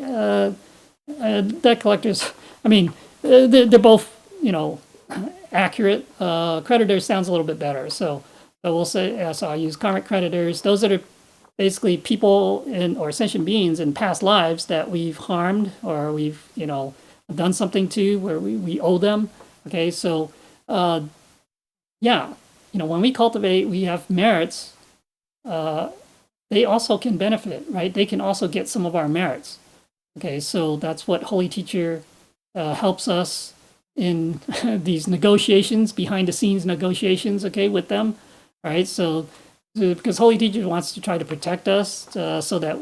debt collectors, I mean, they're both, accurate. Creditors sounds a little bit better. So we'll say, so I'll use karmic creditors. Those are basically people or sentient beings in past lives that we've harmed or we've, done something to where we owe them. Okay, so yeah, when we cultivate, we have merits. They also can benefit, right? They can also get some of our merits. Okay, so that's what Holy Teacher helps us in these negotiations, behind the scenes negotiations, okay, with them, right? So because Holy Teacher wants to try to protect us so that,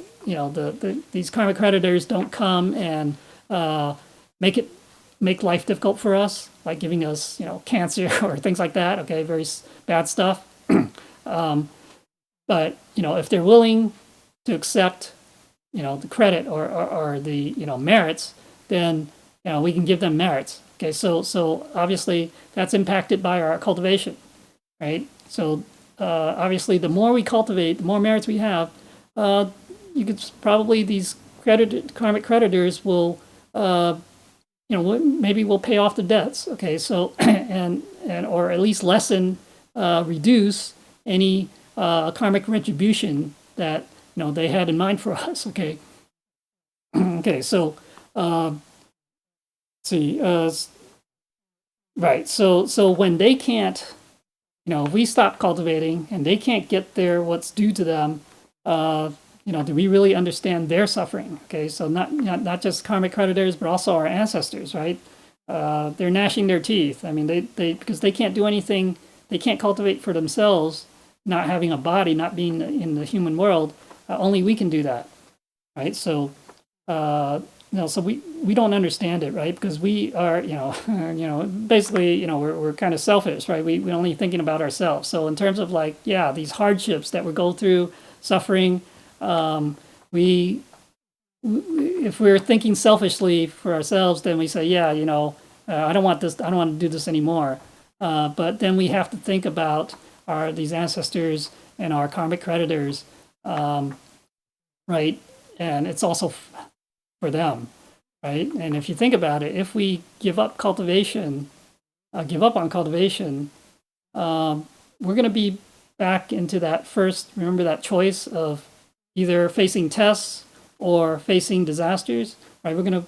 these karmic creditors don't come and make life difficult for us, like giving us, cancer or things like that, okay, very bad stuff. But, if they're willing to accept, the credit or the, merits, then, we can give them merits. Okay, so obviously that's impacted by our cultivation, right? So obviously the more we cultivate, the more merits we have, you could probably, these karmic creditors will, maybe we'll pay off the debts. Okay, so, and or at least lessen, reduce any karmic retribution that, they had in mind for us. Okay. Okay, so let's see. Right. So when they can't, if we stop cultivating and they can't get what's due to them, do we really understand their suffering? Okay, so not just karmic creditors, but also our ancestors, right? They're gnashing their teeth. I mean, they because they can't do anything. They can't cultivate for themselves, not having a body, not being in the human world. Only we can do that, right? So, so we don't understand it, right? Because we are, basically, we're kind of selfish, right? We're only thinking about ourselves. So in terms of like, yeah, these hardships that we go through, suffering, if we're thinking selfishly for ourselves, then we say, yeah, I don't want this, I don't want to do this anymore. But then we have to think about these ancestors and our karmic creditors, right? And it's also for them, right? And if you think about it, if we give up cultivation, give up on cultivation, we're going to be back into that first, remember that choice of either facing tests or facing disasters, right? We're going to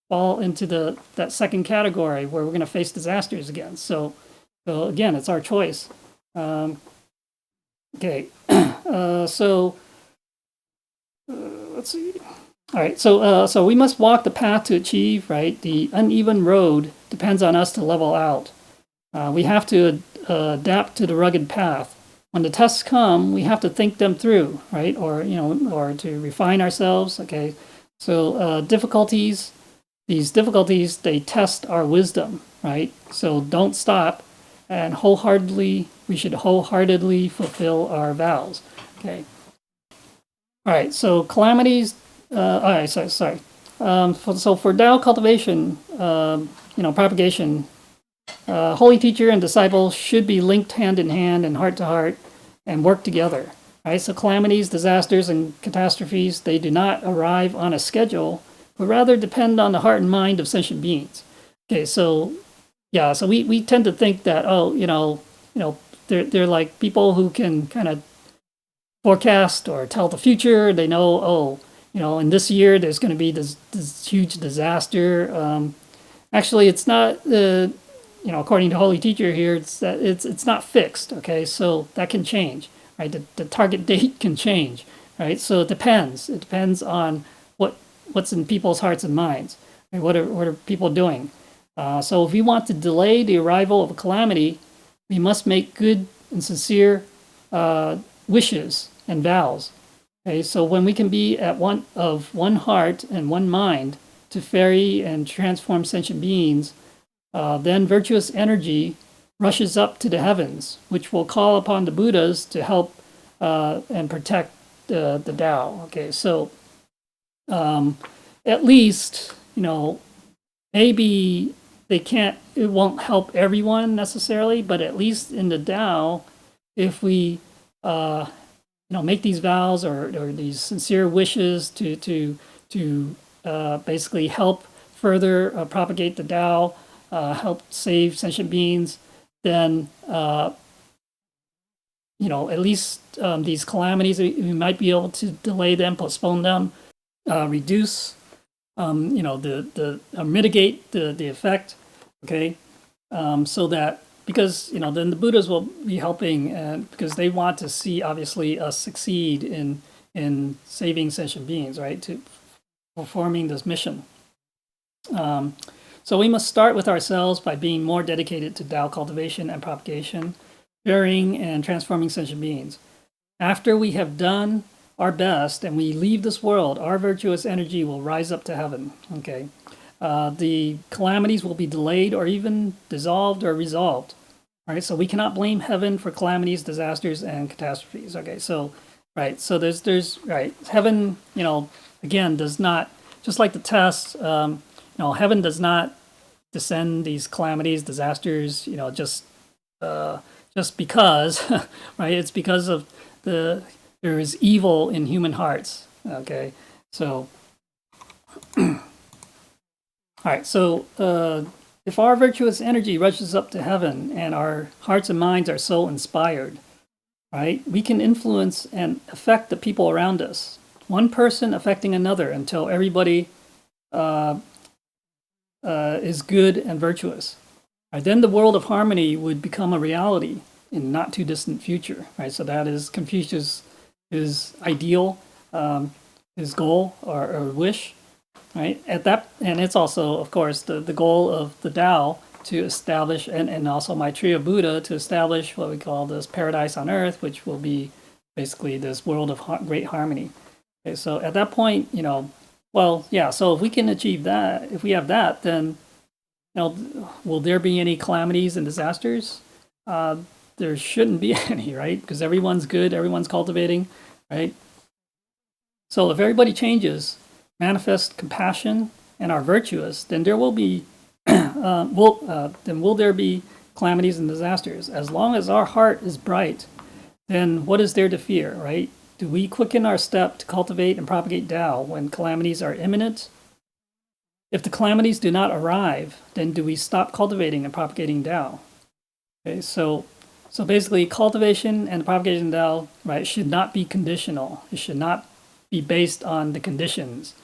fall into that second category where we're going to face disasters again. So again, it's our choice. Okay, so let's see. All right, so we must walk the path to achieve, right? The uneven road depends on us to level out. We have to adapt to the rugged path. When the tests come, we have to think them through, right? Or to refine ourselves. Okay, so these difficulties, they test our wisdom, right? So don't stop, and we should wholeheartedly fulfill our vows. Okay. All right. So calamities. All right. Sorry. So for Tao cultivation, propagation, holy teacher and disciple should be linked hand in hand and heart to heart and work together. Right. So calamities, disasters, and catastrophes, they do not arrive on a schedule, but rather depend on the heart and mind of sentient beings. Okay. So yeah. So we tend to think that they're like people who can kind of forecast or tell the future. They know, in this year there's going to be this huge disaster. Actually, it's not. According to Holy Teacher here, it's not fixed. Okay, so that can change, right? The target date can change, right? So it depends. It depends on what's in people's hearts and minds. Right? What are people doing? So if we want to delay the arrival of a calamity, we must make good and sincere wishes and vows. Okay, so when we can be at one heart and one mind to ferry and transform sentient beings, then virtuous energy rushes up to the heavens, which will call upon the Buddhas to help and protect the Tao. Okay, so at least, maybe it won't help everyone necessarily, but at least in the Tao, if we make these vows or these sincere wishes to basically help further propagate the Tao, help save sentient beings, then at least these calamities, we might be able to delay them, postpone them, reduce, mitigate the effect. Okay, so that because then the Buddhas will be helping, and because they want to see obviously us succeed in saving sentient beings, right? To performing this mission. So we must start with ourselves by being more dedicated to Tao cultivation and propagation, varying and transforming sentient beings. After we have done our best and we leave this world, our virtuous energy will rise up to heaven. Okay, the calamities will be delayed or even dissolved or resolved. All right, so we cannot blame heaven for calamities, disasters, and catastrophes. Okay, so right, so there's right, heaven, again, does not, just like the test, heaven does not descend these calamities, disasters, just because, right? It's because of there is evil in human hearts. Okay, so all right, so if our virtuous energy rushes up to heaven and our hearts and minds are so inspired, right, we can influence and affect the people around us, one person affecting another until everybody is good and virtuous. Right, then the world of harmony would become a reality in not too distant future. Right, so that is Confucius' his ideal, his goal or wish. Right, and it's also, of course, the goal of the Tao to establish, and also Maitreya Buddha to establish what we call this paradise on earth, which will be basically this world of great harmony. Okay, so at that point, well, yeah, so if we can achieve that, if we have that, then will there be any calamities and disasters? There shouldn't be any, right? Because everyone's good, everyone's cultivating, right? So if everybody changes, manifest compassion, and are virtuous, then there will be, will there be calamities and disasters? As long as our heart is bright, then what is there to fear, right? Do we quicken our step to cultivate and propagate Tao when calamities are imminent? If the calamities do not arrive, then do we stop cultivating and propagating Tao? Okay, so basically, cultivation and propagation of Tao, right, should not be conditional. It should not be based on the conditions.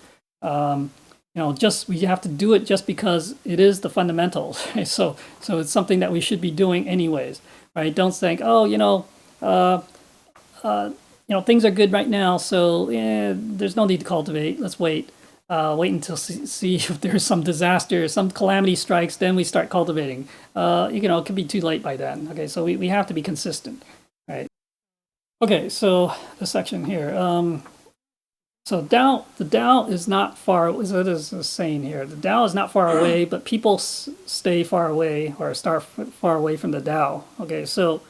We have to do it just because it is the fundamentals. Right? So it's something that we should be doing anyways, right? Don't think, things are good right now, so there's no need to cultivate. Let's wait. Wait until see if there's some disaster, some calamity strikes, then we start cultivating. It could be too late by then. Okay, so we have to be consistent, right? Okay, so the section here. So the Tao is not far. So it is a saying here. The Tao is not far away, but people stay far away or start far away from the Tao. Okay, so.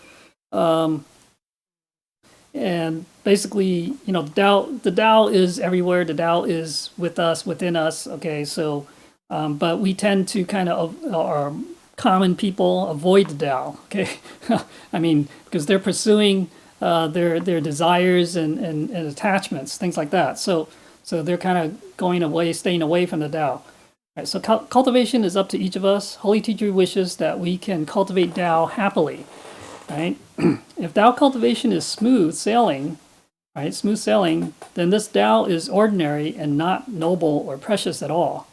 And basically, the Tao is everywhere. The Tao is with us, within us. Okay, so, but we tend to kind of, our common people avoid the Tao. Okay, I mean, because they're pursuing their desires and attachments, things like that. So they're kind of going away, staying away from the Tao. Right, so cultivation is up to each of us. Holy Teacher wishes that we can cultivate Tao happily. Right? If Tao cultivation is smooth sailing, right, then this Tao is ordinary and not noble or precious at all.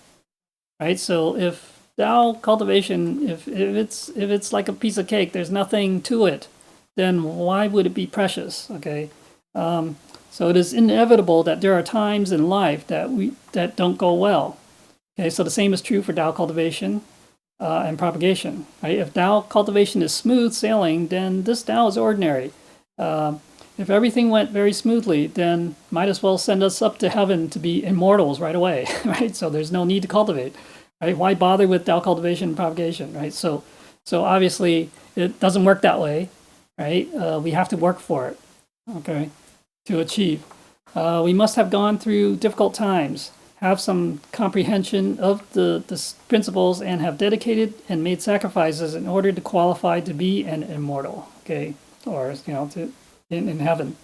Right? So if Tao cultivation, if it's like a piece of cake, there's nothing to it, then why would it be precious? Okay. So it is inevitable that there are times in life that don't go well. Okay, so the same is true for Tao cultivation. And propagation. Right? If Tao cultivation is smooth sailing, then this Tao is ordinary. If everything went very smoothly, then might as well send us up to heaven to be immortals right away. Right? So there's no need to cultivate. Right? Why bother with Tao cultivation and propagation? Right? So obviously it doesn't work that way. Right? We have to work for it. Okay, to achieve. We must have gone through difficult times, have some comprehension of the principles, and have dedicated and made sacrifices in order to qualify to be an immortal, okay, or in heaven.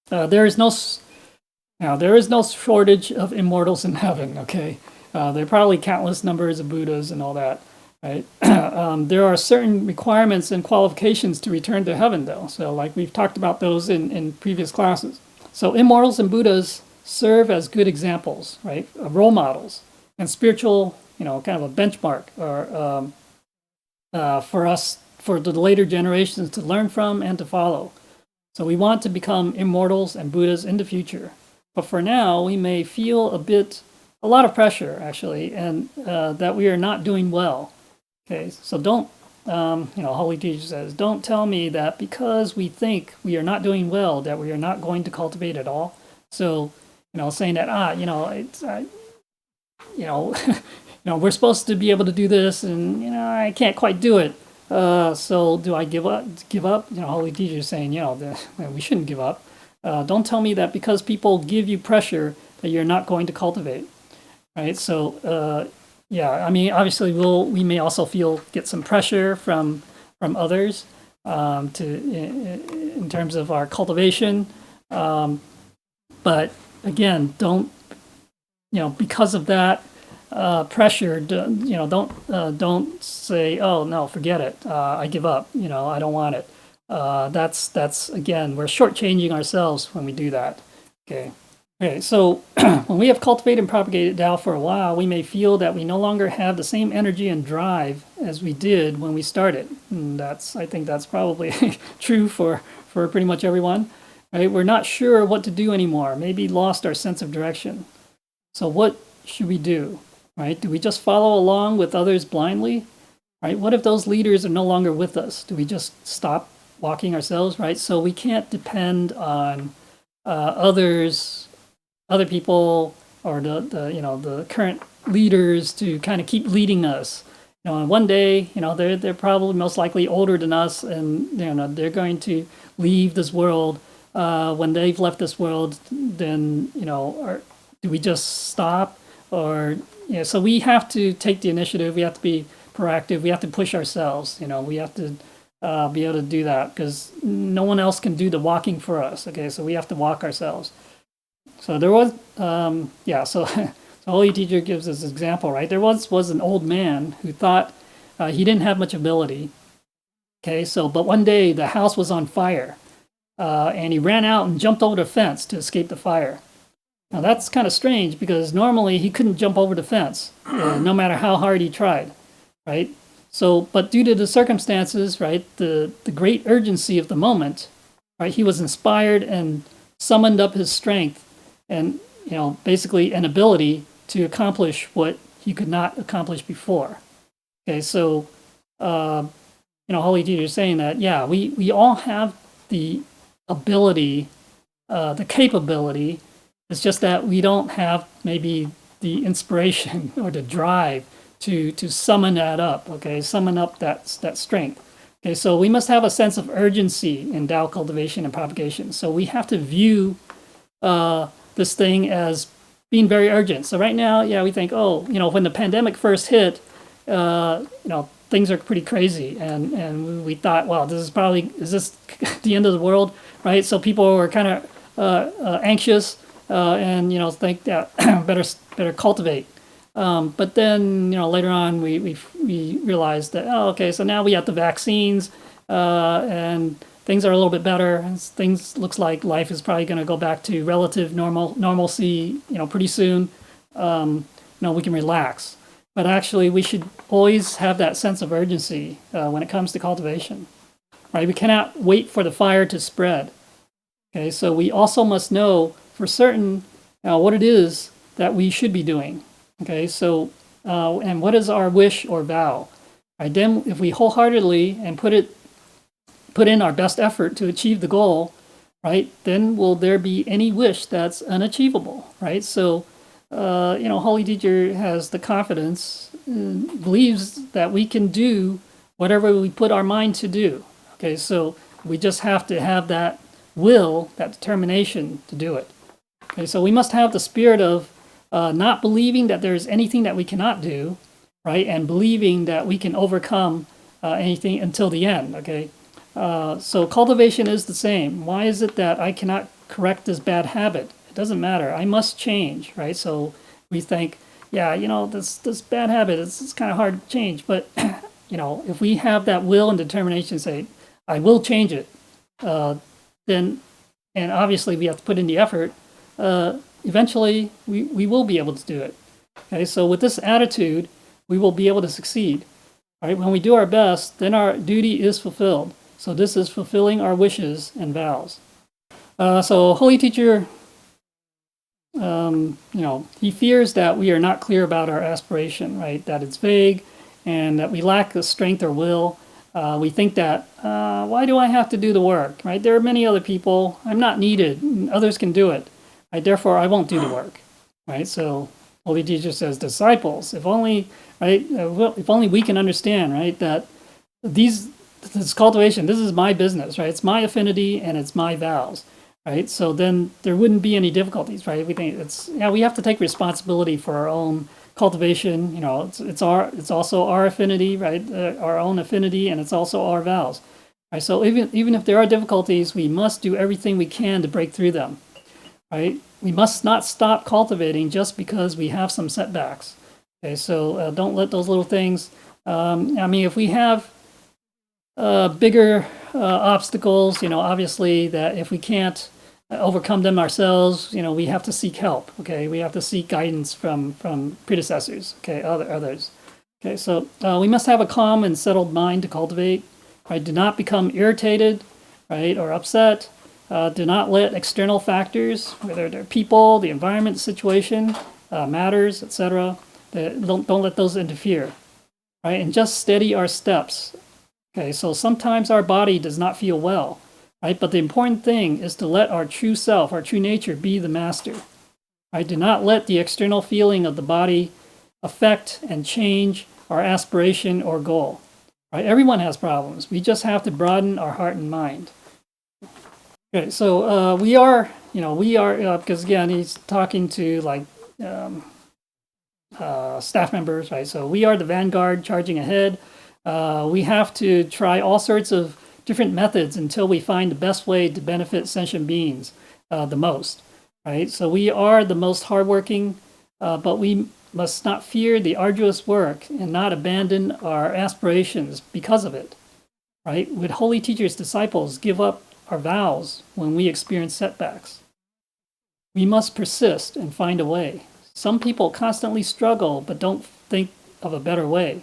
There is no shortage of immortals in heaven. Okay, there are probably countless numbers of Buddhas and all that. right? There are certain requirements and qualifications to return to heaven, though. So, like we've talked about those in previous classes. So, immortals and Buddhas serve as good examples, right? Role models and spiritual, kind of a benchmark or for us, for the later generations to learn from and to follow. So, we want to become immortals and Buddhas in the future. But for now, we may feel a lot of pressure, actually, and that we are not doing well. Okay, so don't, Holy Teacher says, don't tell me that because we think we are not doing well, that we are not going to cultivate at all. So, saying that, it's, we're supposed to be able to do this, and, I can't quite do it. So do I give up? Holy Teacher is saying, we shouldn't give up. Don't tell me that because people give you pressure that you're not going to cultivate, right? So, yeah, I mean, obviously, we may also get some pressure from others in terms of our cultivation, but again, don't because of that pressure, don't say, oh no, forget it, I give up, I don't want it. That's again, we're shortchanging ourselves when we do that. Okay, so when we have cultivated and propagated Tao for a while, we may feel that we no longer have the same energy and drive as we did when we started. And I think that's probably true for pretty much everyone. Right? We're not sure what to do anymore, maybe lost our sense of direction. So what should we do? Right? Do we just follow along with others blindly? Right? What if those leaders are no longer with us? Do we just stop walking ourselves? Right? So we can't depend on other people or the current leaders to kind of keep leading us. And one day, they're probably most likely older than us, and they're going to leave this world. When they've left this world, then do we just stop? Or so we have to take the initiative. We have to be proactive. We have to push ourselves. We have to be able to do that because no one else can do the walking for us. Okay, so we have to walk ourselves. So there was, so the Holy Teacher gives this example, right? There was an old man who thought he didn't have much ability. Okay, but one day the house was on fire, and he ran out and jumped over the fence to escape the fire. Now that's kind of strange because normally he couldn't jump over the fence, no matter how hard he tried, right? So, but due to the circumstances, right, the great urgency of the moment, right, he was inspired and summoned up his strength and basically an ability to accomplish what he could not accomplish before. Okay, so Holy Teacher is saying that we all have the ability, the capability. It's just that we don't have maybe the inspiration or the drive to summon that up. Okay, summon up that strength. Okay, so we must have a sense of urgency in Tao cultivation and propagation. So we have to view this thing as being very urgent. So right now, we think, when the pandemic first hit, things are pretty crazy, and we thought, well, is this the end of the world, right? So people were kind of anxious and think that better cultivate. But then later on we realized that so now we have the vaccines and things are a little bit better. And things looks like life is probably going to go back to relative normalcy. Pretty soon. We can relax. But actually, we should always have that sense of urgency when it comes to cultivation. Right? We cannot wait for the fire to spread. Okay, so we also must know for certain what it is that we should be doing. Okay, so and what is our wish or vow? Right, then, if we wholeheartedly and put in our best effort to achieve the goal, right? Then will there be any wish that's unachievable? Right? So, Holy Teacher has the confidence, believes that we can do whatever we put our mind to do. Okay, so we just have to have that will, that determination to do it. Okay, so we must have the spirit of not believing that there's anything that we cannot do, right? And believing that we can overcome anything until the end, okay? So cultivation is the same. Why is it that I cannot correct this bad habit? It doesn't matter. I must change, right? So we think, yeah, this bad habit, it's kind of hard to change. But, if we have that will and determination to say, I will change it, then, and obviously we have to put in the effort, eventually we will be able to do it. Okay, so with this attitude, we will be able to succeed. All right, when we do our best, then our duty is fulfilled. So this is fulfilling our wishes and vows. So Holy Teacher, he fears that we are not clear about our aspiration, right? That it's vague and that we lack the strength or will. We think that, why do I have to do the work, right? There are many other people. I'm not needed. Others can do it. Right? Therefore, I won't do the work, right? So Holy Teacher says, disciples, if only, right? If only we can understand, right? That this cultivation, this is my business, right? It's my affinity and it's my vows, right? So then there wouldn't be any difficulties, right? We think we have to take responsibility for our own cultivation. It's also our affinity, right? Our own affinity, and it's also our vows, right? So even if there are difficulties, we must do everything we can to break through them. Right? We must not stop cultivating just because we have some setbacks. Okay, so don't let those little things. If we have bigger obstacles, obviously that if we can't overcome them ourselves, we have to seek help. Okay, we have to seek guidance from predecessors. Okay, others. Okay, so we must have a calm and settled mind to cultivate. Right? Do not become irritated, right, or upset. Do not let external factors, whether they're people, the environment, situation, matters, etc., don't let those interfere, right? And just steady our steps. Okay, so sometimes our body does not feel well, right? But the important thing is to let our true self, our true nature, be the master. Right? Do not let the external feeling of the body affect and change our aspiration or goal. Right? Everyone has problems. We just have to broaden our heart and mind. Okay, so we are, because again, he's talking to staff members, right? So we are the vanguard charging ahead. We have to try all sorts of different methods until we find the best way to benefit sentient beings the most, right? So we are the most hardworking, but we must not fear the arduous work and not abandon our aspirations because of it, right? Would Holy Teacher's disciples give up our vows when we experience setbacks? We must persist and find a way. Some people constantly struggle but don't think of a better way,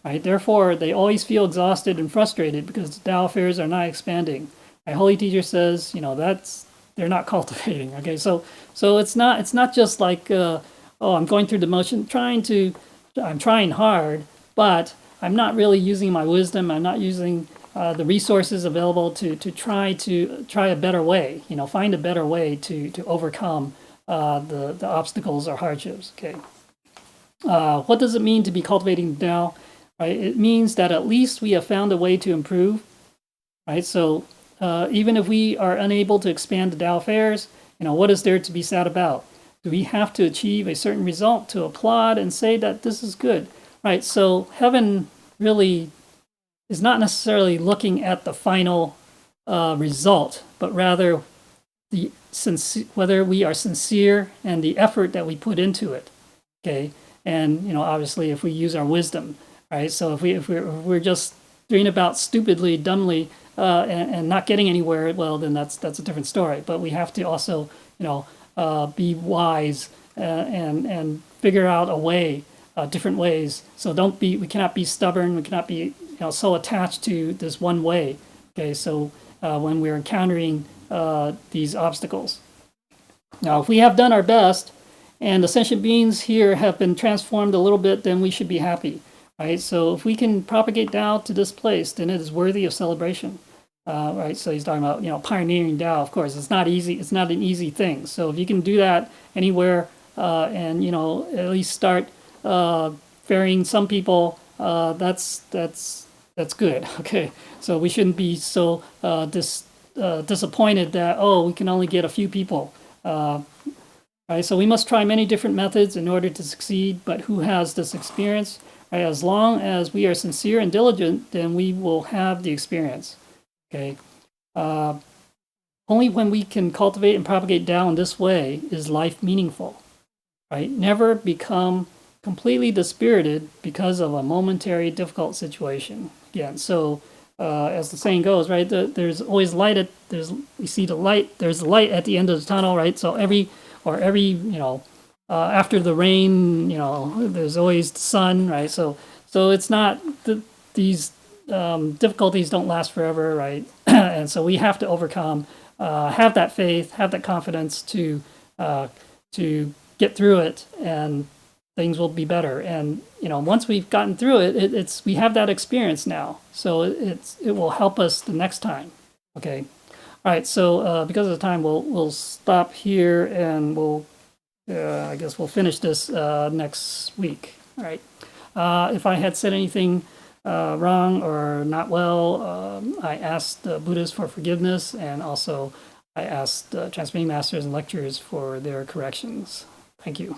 right? Therefore, they always feel exhausted and frustrated because the Tao affairs are not expanding. My Holy Teacher says, they're not cultivating. Okay, so it's not just like I'm going through the motion, I'm trying hard, but I'm not really using my wisdom. I'm not using the resources available to try a better way, find a better way to overcome the obstacles or hardships. Okay. What does it mean to be cultivating the Tao? Right? It means that at least we have found a way to improve. Right. So even if we are unable to expand the Tao affairs, what is there to be sad about? Do we have to achieve a certain result to applaud and say that this is good? Right. So heaven really is not necessarily looking at the final result, but rather whether we are sincere and the effort that we put into it. Okay, and obviously if we use our wisdom, right? So if we're just doing about stupidly, dumbly, and not getting anywhere, well, then that's a different story. But we have to also be wise and figure out a way, different ways. So we cannot be stubborn. We cannot be so attached to this one way. Okay, so when we're encountering these obstacles. Now, if we have done our best and the sentient beings here have been transformed a little bit, then we should be happy, right? So if we can propagate Tao to this place, then it is worthy of celebration, right? So he's talking about, pioneering Tao. Of course, it's not easy. It's not an easy thing. So if you can do that anywhere and, at least start ferrying some people, that's good. Okay, so we shouldn't be so disappointed that we can only get a few people. Right, so we must try many different methods in order to succeed. But who has this experience? Right, as long as we are sincere and diligent, then we will have the experience. Okay, only when we can cultivate and propagate Tao in this way is life meaningful. Right, never become completely dispirited because of a momentary difficult situation. Again, so as the saying goes, right, there's always light at, we see the light, there's light at the end of the tunnel, right? So every, after the rain, there's always the sun, right? So it's not, these difficulties don't last forever, right? And so we have to overcome, have that faith, have that confidence to get through it, and things will be better. And once we've gotten through it, we have that experience now, so it will help us the next time. Okay, all right. So because of the time, we'll stop here, and I guess we'll finish this next week. All right. If I had said anything wrong or not well, I asked the Buddhists for forgiveness, and also I asked Transmitting Masters and lecturers for their corrections. Thank you.